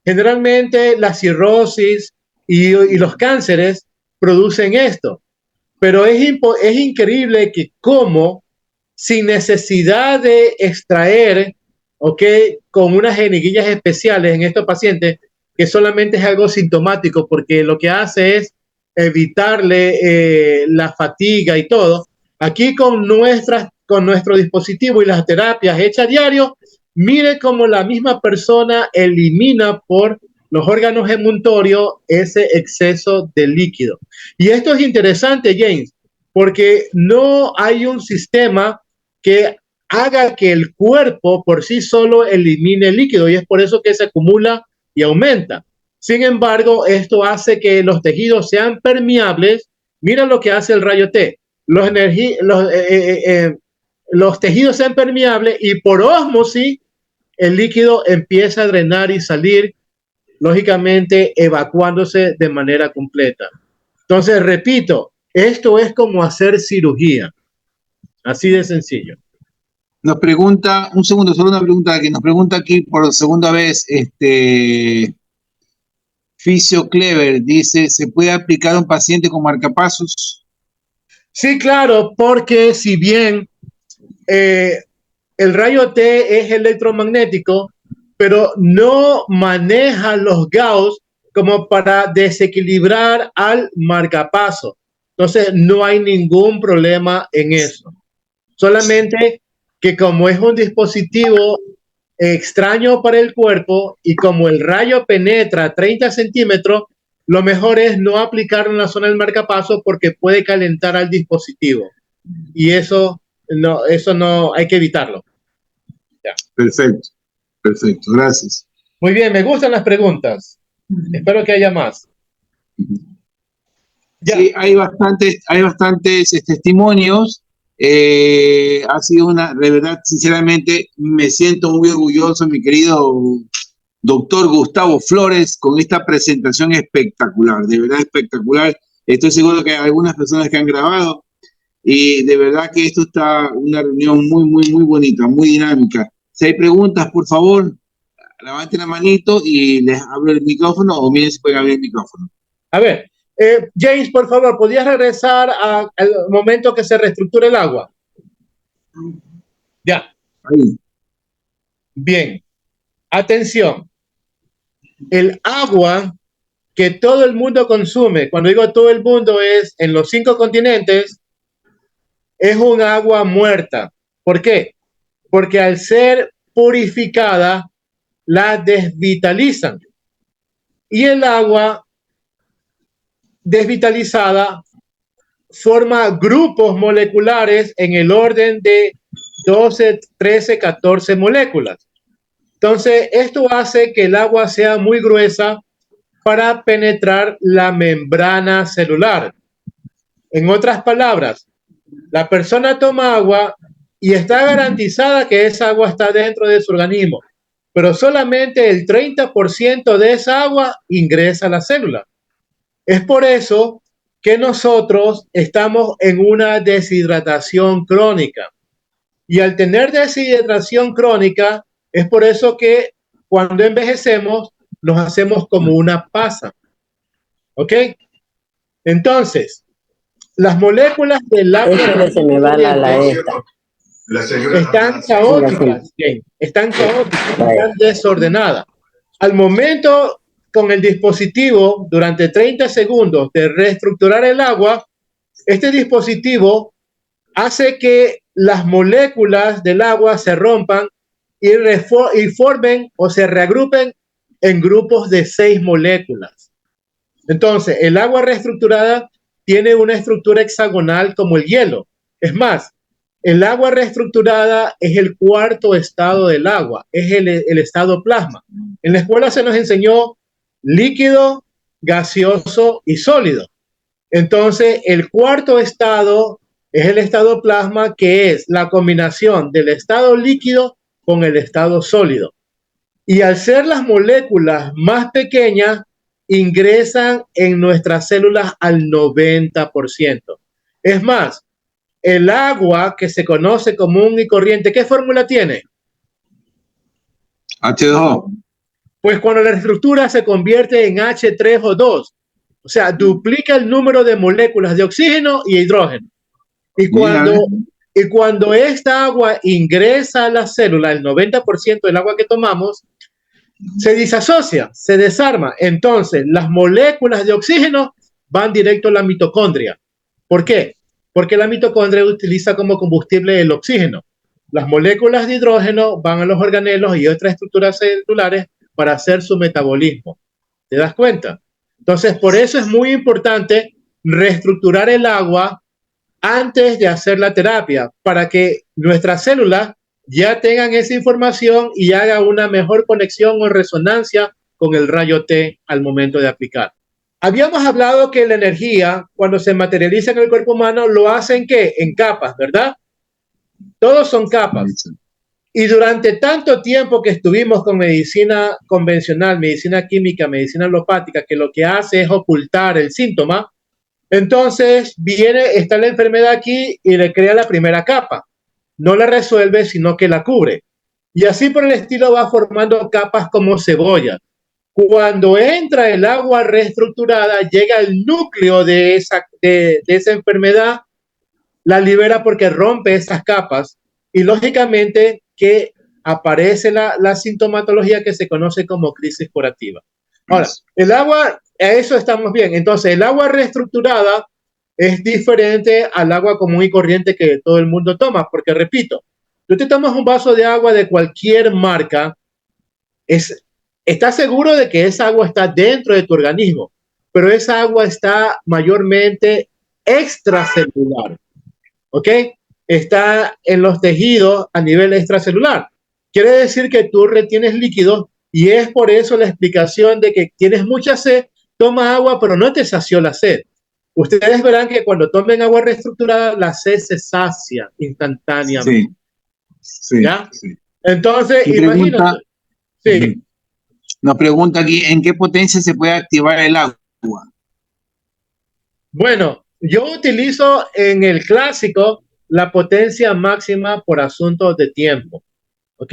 Generalmente la cirrosis y los cánceres producen esto, pero es increíble que como sin necesidad de extraer, ¿ok? Con unas jeringuillas especiales en estos pacientes, que solamente es algo sintomático, porque lo que hace es evitarle la fatiga y todo. Aquí con nuestro dispositivo y las terapias hechas a diario, mire cómo la misma persona elimina por los órganos emuntorios ese exceso de líquido. Y esto es interesante, James, porque no hay un sistema que haga que el cuerpo por sí solo elimine el líquido, y es por eso que se acumula y aumenta. Sin embargo, esto hace que los tejidos sean permeables. Mira lo que hace el rayo T. Los tejidos sean permeables y por ósmosis el líquido empieza a drenar y salir, lógicamente evacuándose de manera completa. Entonces, repito, esto es como hacer cirugía. Así de sencillo. Nos pregunta, un segundo, solo una pregunta que nos pregunta aquí por segunda vez, Fisio Clever, dice, ¿se puede aplicar a un paciente con marcapasos? Sí, claro, porque si bien el rayo T es electromagnético, pero no maneja los Gauss como para desequilibrar al marcapaso. Entonces, no hay ningún problema en eso. Solamente que como es un dispositivo extraño para el cuerpo y como el rayo penetra 30 centímetros, lo mejor es no aplicarlo en la zona del marcapaso porque puede calentar al dispositivo. Y eso no hay que evitarlo. Ya. Perfecto, perfecto, gracias. Muy bien, me gustan las preguntas. Espero que haya más. Ya. Sí, hay bastantes testimonios. Ha sido de verdad, sinceramente, me siento muy orgulloso, mi querido doctor Gustavo Flores, con esta presentación espectacular, de verdad espectacular. Estoy seguro que hay algunas personas que han grabado y de verdad que esto está una reunión muy, muy, muy bonita, muy dinámica. Si hay preguntas, por favor, levanten la manito y les abro el micrófono o miren si pueden abrir el micrófono. A ver, James, por favor, ¿podrías regresar al momento que se reestructura el agua? Ya. Ahí. Bien. Atención. El agua que todo el mundo consume, cuando digo todo el mundo es en los 5 continentes, es un agua muerta. ¿Por qué? Porque al ser purificada, la desvitalizan. Y el agua desvitalizada forma grupos moleculares en el orden de 12, 13, 14 moléculas. Entonces, esto hace que el agua sea muy gruesa para penetrar la membrana celular. En otras palabras, la persona toma agua y está garantizada que esa agua está dentro de su organismo, pero solamente el 30% de esa agua ingresa a la célula. Es por eso que nosotros estamos en una deshidratación crónica. Y al tener deshidratación crónica, es por eso que cuando envejecemos nos hacemos como una pasa. ¿Ok? Entonces, las moléculas del agua se me va la esta. están caóticas, están caóticas, están desordenadas. Al momento, con el dispositivo, durante 30 segundos de reestructurar el agua, este dispositivo hace que las moléculas del agua se rompan y formen o se reagrupen en grupos de 6 moléculas. Entonces, el agua reestructurada tiene una estructura hexagonal como el hielo. Es más, el agua reestructurada es el cuarto estado del agua, es el estado plasma. En la escuela se nos enseñó líquido, gaseoso y sólido. Entonces, el cuarto estado es el estado plasma, que es la combinación del estado líquido con el estado sólido. Y al ser las moléculas más pequeñas, ingresan en nuestras células al 90%. Es más, el agua que se conoce común y corriente, ¿qué fórmula tiene? H2O. Pues cuando la estructura se convierte en H3O2, o sea, duplica el número de moléculas de oxígeno y hidrógeno. Y cuando esta agua ingresa a la célula, el 90% del agua que tomamos, se disasocia, se desarma. Entonces, las moléculas de oxígeno van directo a la mitocondria. ¿Por qué? Porque la mitocondria utiliza como combustible el oxígeno. Las moléculas de hidrógeno van a los organelos y otras estructuras celulares para hacer su metabolismo. ¿Te das cuenta? Entonces, por eso es muy importante reestructurar el agua antes de hacer la terapia, para que nuestras células ya tengan esa información y haga una mejor conexión o resonancia con el rayo T al momento de aplicar. Habíamos hablado que la energía, cuando se materializa en el cuerpo humano, lo hacen ¿qué? En capas, ¿verdad? Todos son capas. Y durante tanto tiempo que estuvimos con medicina convencional, medicina química, medicina alopática, que lo que hace es ocultar el síntoma, entonces está la enfermedad aquí y le crea la primera capa. No la resuelve, sino que la cubre. Y así por el estilo va formando capas como cebolla. Cuando entra el agua reestructurada, llega al núcleo de esa enfermedad, la libera porque rompe esas capas y lógicamente que aparece la sintomatología que se conoce como crisis curativa. Ahora, el agua, a eso estamos bien. Entonces, el agua reestructurada es diferente al agua común y corriente que todo el mundo toma, porque repito, tú te tomas un vaso de agua de cualquier marca, estás seguro de que esa agua está dentro de tu organismo, pero esa agua está mayormente extracelular, ¿ok? Está en los tejidos a nivel extracelular. Quiere decir que tú retienes líquidos y es por eso la explicación de que tienes mucha sed, toma agua, pero no te sació la sed. Ustedes verán que cuando tomen agua reestructurada, la sed se sacia instantáneamente. Sí, ¿Ya? Sí. Entonces, imagínate. Sí. Nos pregunta aquí, ¿en qué potencia se puede activar el agua? Bueno, yo utilizo en el clásico la potencia máxima por asuntos de tiempo. ¿Ok?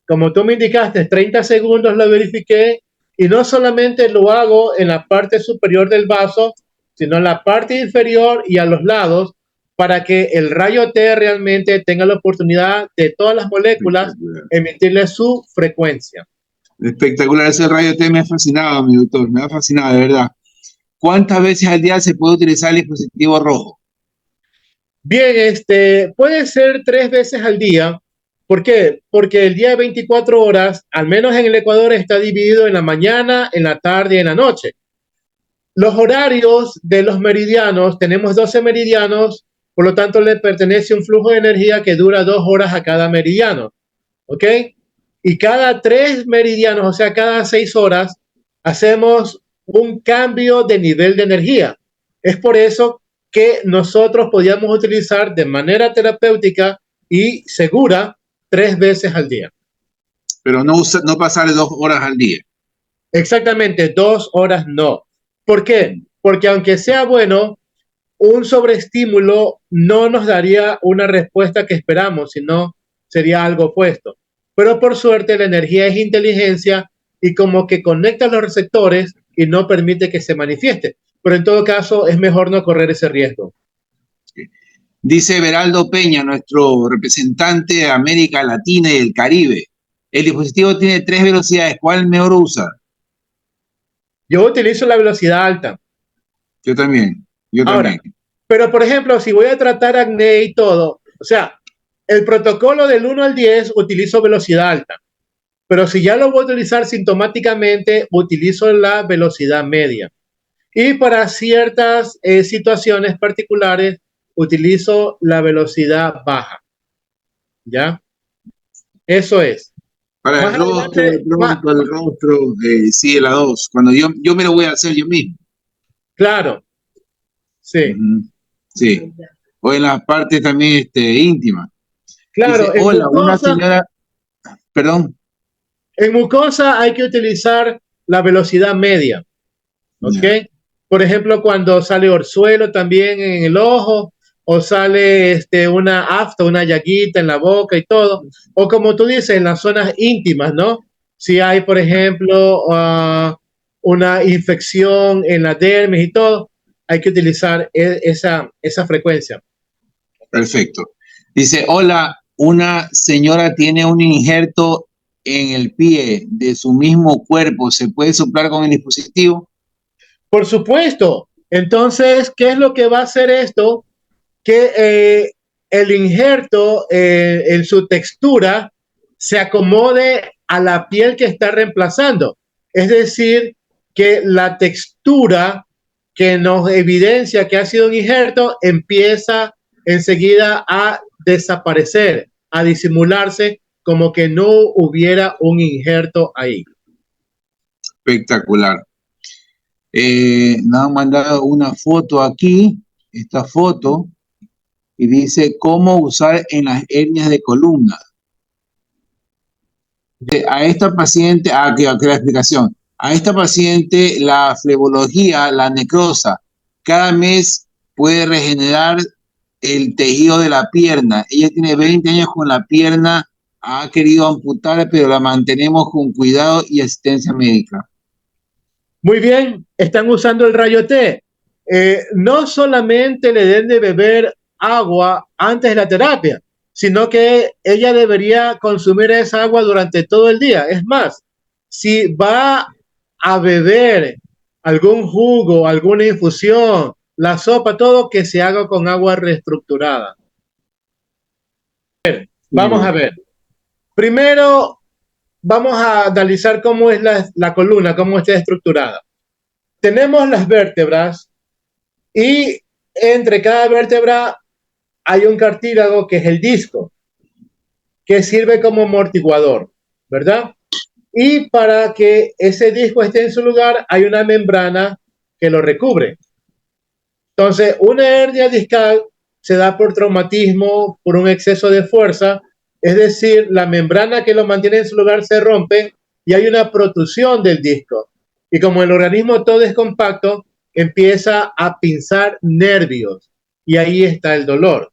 Como tú me indicaste, 30 segundos lo verifiqué y no solamente lo hago en la parte superior del vaso, sino en la parte inferior y a los lados para que el rayo T realmente tenga la oportunidad de todas las moléculas emitirle su frecuencia. Espectacular, ese rayo T me ha fascinado, mi doctor, me ha fascinado, de verdad. ¿Cuántas veces al día se puede utilizar el dispositivo rojo? Bien, puede ser 3 veces al día. ¿Por qué? Porque el día de 24 horas, al menos en el Ecuador, está dividido en la mañana, en la tarde y en la noche. Los horarios de los meridianos, tenemos 12 meridianos, por lo tanto le pertenece un flujo de energía que dura 2 horas a cada meridiano, ¿ok? Y cada 3 meridianos, o sea, cada 6 horas, hacemos un cambio de nivel de energía. Es por eso que nosotros podíamos utilizar de manera terapéutica y segura 3 veces al día. Pero no pasar de 2 horas al día. Exactamente, 2 horas no. ¿Por qué? Porque aunque sea bueno, un sobreestímulo no nos daría una respuesta que esperamos, sino sería algo opuesto. Pero por suerte la energía es inteligencia y como que conecta los receptores y no permite que se manifieste. Pero en todo caso es mejor no correr ese riesgo. Dice Beraldo Peña, nuestro representante de América Latina y el Caribe. El dispositivo tiene 3 velocidades. ¿Cuál mejor usa? Yo utilizo la velocidad alta. Yo también. Ahora, pero por ejemplo, si voy a tratar acné y todo, o sea, el protocolo del 1 al 10 utilizo velocidad alta. Pero si ya lo voy a utilizar sintomáticamente, utilizo la velocidad media. Y para ciertas situaciones particulares, utilizo la velocidad baja. ¿Ya? Eso es. Para Más el rostro, adelante, el rostro, sí, la 2. Cuando yo me lo voy a hacer yo mismo. Claro. Sí. Sí. O en las partes también íntimas. Claro. Dice, hola, mucosa, una señora. Perdón. En mucosa hay que utilizar la velocidad media. ¿Ok? Yeah. Por ejemplo, cuando sale orzuelo también en el ojo, o sale una afta, una llaguita en la boca y todo, o como tú dices, en las zonas íntimas, ¿no? Si hay, por ejemplo, una infección en la dermis y todo, hay que utilizar esa frecuencia. Perfecto. Dice, hola, una señora tiene un injerto en el pie de su mismo cuerpo, ¿se puede soplar con el dispositivo? Por supuesto. Entonces, ¿qué es lo que va a hacer esto? Que el injerto en su textura se acomode a la piel que está reemplazando. Es decir, que la textura que nos evidencia que ha sido un injerto empieza enseguida a desaparecer, a disimularse como que no hubiera un injerto ahí. Espectacular. Nos han mandado una foto aquí, esta foto, y dice cómo usar en las hernias de columna. A esta paciente, aquí la explicación. A esta paciente la flebología, la necrosa, cada mes puede regenerar el tejido de la pierna. Ella tiene 20 años con la pierna, ha querido amputar, pero la mantenemos con cuidado y asistencia médica. Muy bien, están usando el rayo T. No solamente le den de beber agua antes de la terapia, sino que ella debería consumir esa agua durante todo el día. Es más, si va a beber algún jugo, alguna infusión, la sopa, todo que se haga con agua reestructurada. Vamos a ver. Primero, vamos a analizar cómo es la columna, cómo está estructurada. Tenemos las vértebras y entre cada vértebra hay un cartílago que es el disco, que sirve como amortiguador, ¿verdad? Y para que ese disco esté en su lugar, hay una membrana que lo recubre. Entonces, una hernia discal se da por traumatismo, por un exceso de fuerza, es decir, la membrana que lo mantiene en su lugar se rompe y hay una protrusión del disco. Y como el organismo todo es compacto, empieza a pinzar nervios y ahí está el dolor.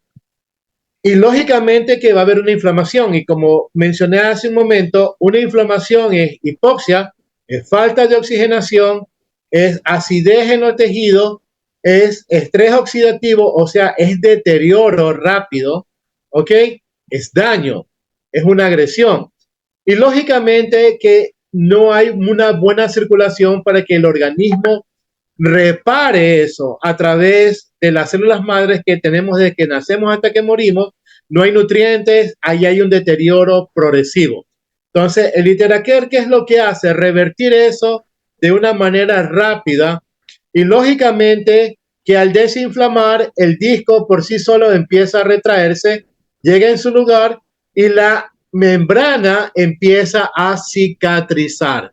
Y lógicamente que va a haber una inflamación y como mencioné hace un momento, una inflamación es hipoxia, es falta de oxigenación, es acidez en el tejido, es estrés oxidativo, o sea, es deterioro rápido, ¿ok? Es daño, es una agresión. Y lógicamente que no hay una buena circulación para que el organismo repare eso a través de las células madres que tenemos desde que nacemos hasta que morimos. No hay nutrientes, ahí hay un deterioro progresivo. Entonces, el Literacare, ¿qué es lo que hace? Revertir eso de una manera rápida y lógicamente que al desinflamar el disco por sí solo empieza a retraerse, llega en su lugar y la membrana empieza a cicatrizar.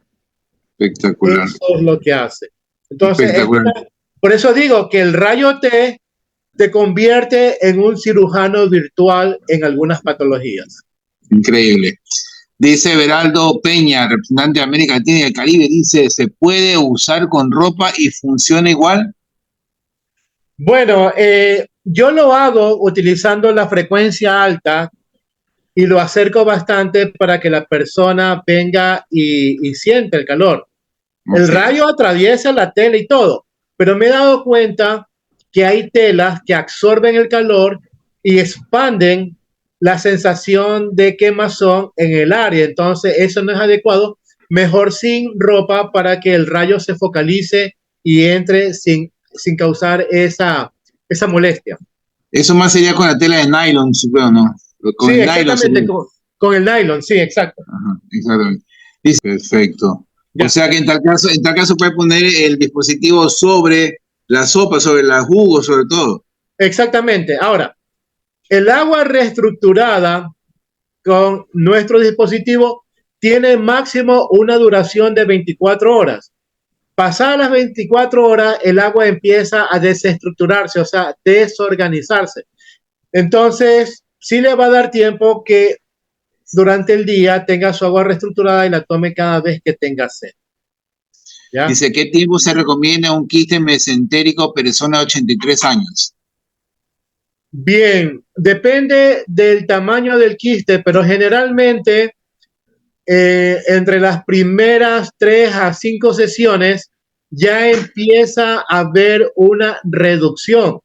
Espectacular. Eso es lo que hace. Entonces, por eso digo que el rayo T te convierte en un cirujano virtual en algunas patologías. Increíble. Dice Beraldo Peña, representante de América Latina y el Caribe, dice, ¿se puede usar con ropa y funciona igual? Bueno, yo lo hago utilizando la frecuencia alta y lo acerco bastante para que la persona venga y sienta el calor. El rayo atraviesa la tela y todo, pero me he dado cuenta que hay telas que absorben el calor y expanden la sensación de quemazón en el área. Entonces, eso no es adecuado. Mejor sin ropa para que el rayo se focalice y entre sin causar esa molestia. Eso más sería con la tela de nylon, supongo, ¿no? Con Sí, el exactamente, nylon con el nylon, sí, exacto. Ajá, exactamente. Dice, perfecto. Ya. O sea que en tal caso puede poner el dispositivo sobre la sopa, sobre el jugo, sobre todo. Exactamente. Ahora, el agua reestructurada con nuestro dispositivo tiene máximo una duración de 24 horas. Pasadas las 24 horas, el agua empieza a desestructurarse, o sea, desorganizarse. Entonces, sí le va a dar tiempo que durante el día tenga su agua reestructurada y la tome cada vez que tenga sed. ¿Ya? Dice, ¿qué tiempo se recomienda un quiste mesentérico persona de 83 años? Bien, depende del tamaño del quiste, pero generalmente entre las primeras 3 a 5 sesiones ya empieza a haber una reducción.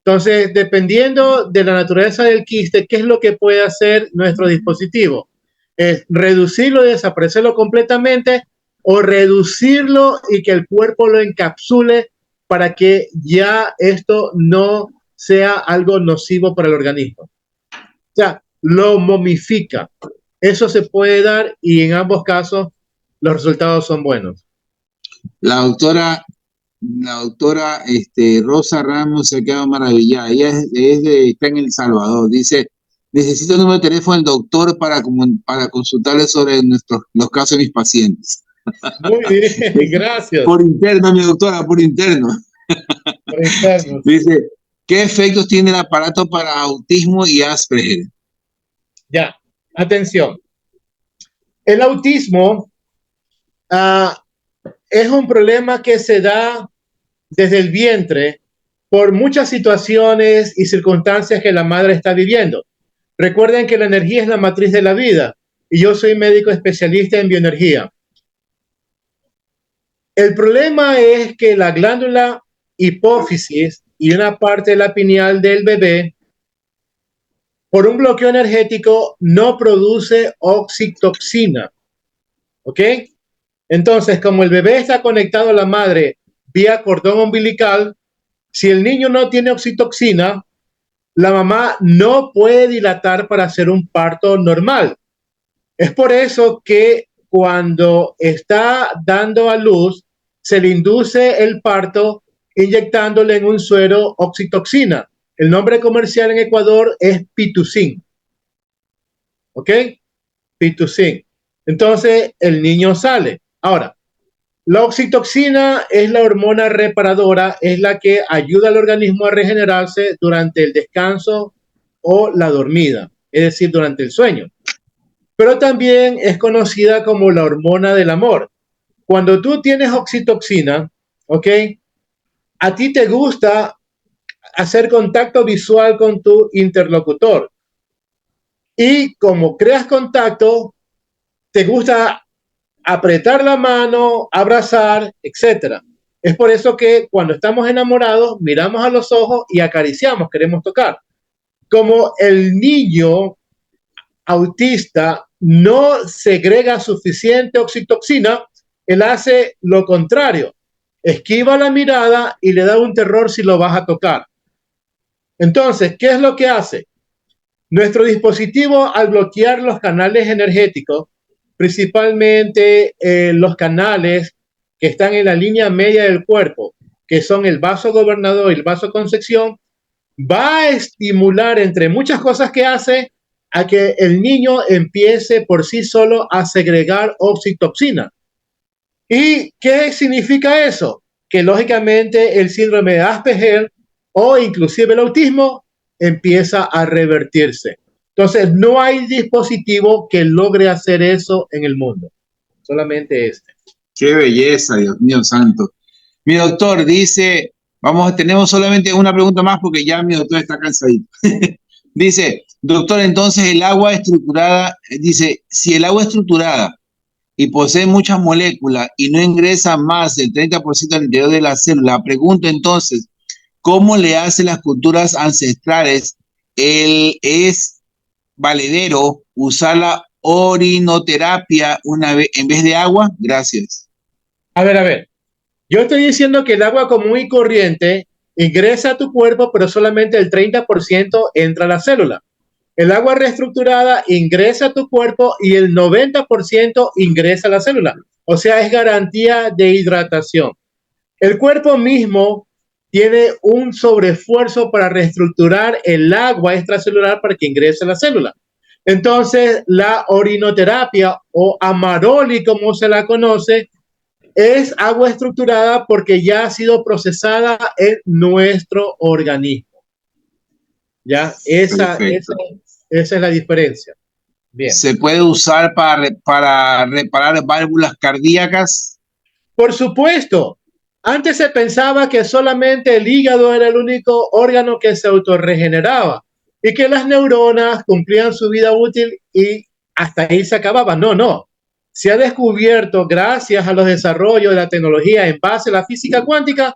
Entonces, dependiendo de la naturaleza del quiste, ¿qué es lo que puede hacer nuestro dispositivo? Es reducirlo, desaparecerlo completamente o reducirlo y que el cuerpo lo encapsule para que ya esto no sea algo nocivo para el organismo. O sea, lo momifica. Eso se puede dar y en ambos casos los resultados son buenos. La doctora Rosa Ramos se ha quedado maravillada. Ella está en El Salvador. Dice, necesito el número de teléfono del doctor para consultarle sobre los casos de mis pacientes. Muy bien, gracias. Por interno, mi doctora, por interno. Por interno. Dice, ¿qué efectos tiene el aparato para autismo y Asperger? Ya, atención. El autismo es un problema que se da desde el vientre por muchas situaciones y circunstancias que la madre está viviendo. Recuerden que la energía es la matriz de la vida y yo soy médico especialista en bioenergía. El problema es que la glándula hipófisis y una parte de la pineal del bebé, por un bloqueo energético, no produce oxitoxina. ¿Ok? Entonces, como el bebé está conectado a la madre vía cordón umbilical, si el niño no tiene oxitoxina, la mamá no puede dilatar para hacer un parto normal. Es por eso que cuando está dando a luz, se le induce el parto inyectándole en un suero oxitoxina. El nombre comercial en Ecuador es Pitocin. ¿Ok? Pitocin. Entonces, el niño sale. Ahora, la oxitoxina es la hormona reparadora, es la que ayuda al organismo a regenerarse durante el descanso o la dormida, es decir, durante el sueño. Pero también es conocida como la hormona del amor. Cuando tú tienes oxitoxina, ¿ok? A ti te gusta hacer contacto visual con tu interlocutor. Y como creas contacto, te gusta apretar la mano, abrazar, etcétera. Es por eso que cuando estamos enamorados, miramos a los ojos y acariciamos, queremos tocar. Como el niño autista no segrega suficiente oxitoxina, él hace lo contrario. Esquiva la mirada y le da un terror si lo vas a tocar. Entonces, ¿qué es lo que hace? Nuestro dispositivo, al bloquear los canales energéticos, principalmente los canales que están en la línea media del cuerpo, que son el vaso gobernador y el vaso concepción, va a estimular, entre muchas cosas que hace, a que el niño empiece por sí solo a segregar oxitoxina. ¿Y qué significa eso? Que lógicamente el síndrome de Asperger o inclusive el autismo empieza a revertirse. Entonces, no hay dispositivo que logre hacer eso en el mundo, solamente este. Qué belleza, Dios mío santo. Mi doctor dice, tenemos solamente una pregunta más porque ya mi doctor está cansadito. Dice, doctor, entonces el agua estructurada, dice, si el agua estructurada y posee muchas moléculas y no ingresa más del 30% al interior de la célula, pregunto entonces, ¿cómo le hacen las culturas ancestrales? ¿Es valedero usar la orinoterapia en vez de agua? Gracias. A ver. Yo estoy diciendo que el agua común y corriente ingresa a tu cuerpo, pero solamente el 30% entra a la célula. El agua reestructurada ingresa a tu cuerpo y el 90% ingresa a la célula. O sea, es garantía de hidratación. El cuerpo mismo tiene un sobreesfuerzo para reestructurar el agua extracelular para que ingrese a la célula. Entonces, la orinoterapia o Amaroli, como se la conoce, es agua estructurada porque ya ha sido procesada en nuestro organismo. ¿Ya? Esa es la diferencia. Bien. ¿Se puede usar para reparar válvulas cardíacas? Por supuesto. Antes se pensaba que solamente el hígado era el único órgano que se autorregeneraba y que las neuronas cumplían su vida útil y hasta ahí se acababa. No. Se ha descubierto, gracias a los desarrollos de la tecnología en base a la física cuántica,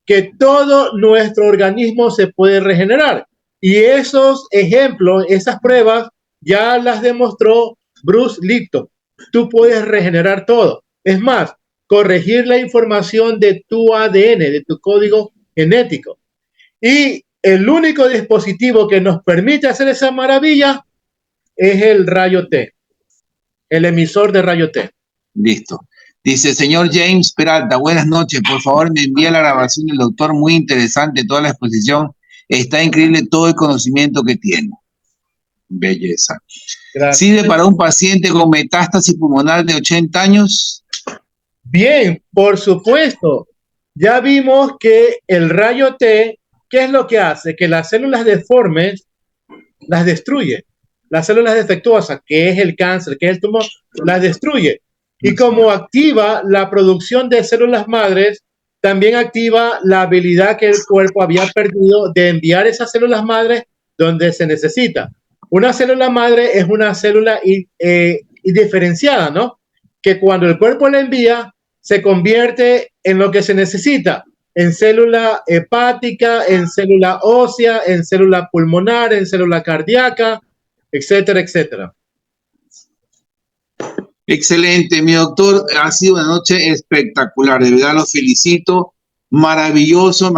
que todo nuestro organismo se puede regenerar. Y esos ejemplos, esas pruebas, ya las demostró Bruce Lipton. Tú puedes regenerar todo. Es más, corregir la información de tu ADN, de tu código genético. Y el único dispositivo que nos permite hacer esa maravilla es el rayo T. El emisor de rayo T. Listo. Dice, señor James Peralta, buenas noches. Por favor, me envía la grabación del doctor. Muy interesante toda la exposición. Está increíble todo el conocimiento que tiene. Belleza. Gracias. ¿Sirve para un paciente con metástasis pulmonar de 80 años? Bien, por supuesto. Ya vimos que el rayo T, ¿qué es lo que hace? Que las células deformes las destruye. Las células defectuosas, que es el cáncer, que es el tumor, las destruye. Y como activa la producción de células madres, también activa la habilidad que el cuerpo había perdido de enviar esas células madres donde se necesita. Una célula madre es una célula indiferenciada, ¿no? Que cuando el cuerpo la envía, se convierte en lo que se necesita, en célula hepática, en célula ósea, en célula pulmonar, en célula cardíaca, etcétera, etcétera. Excelente, mi doctor, ha sido una noche espectacular, de verdad lo felicito, maravillosa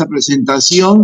presentación.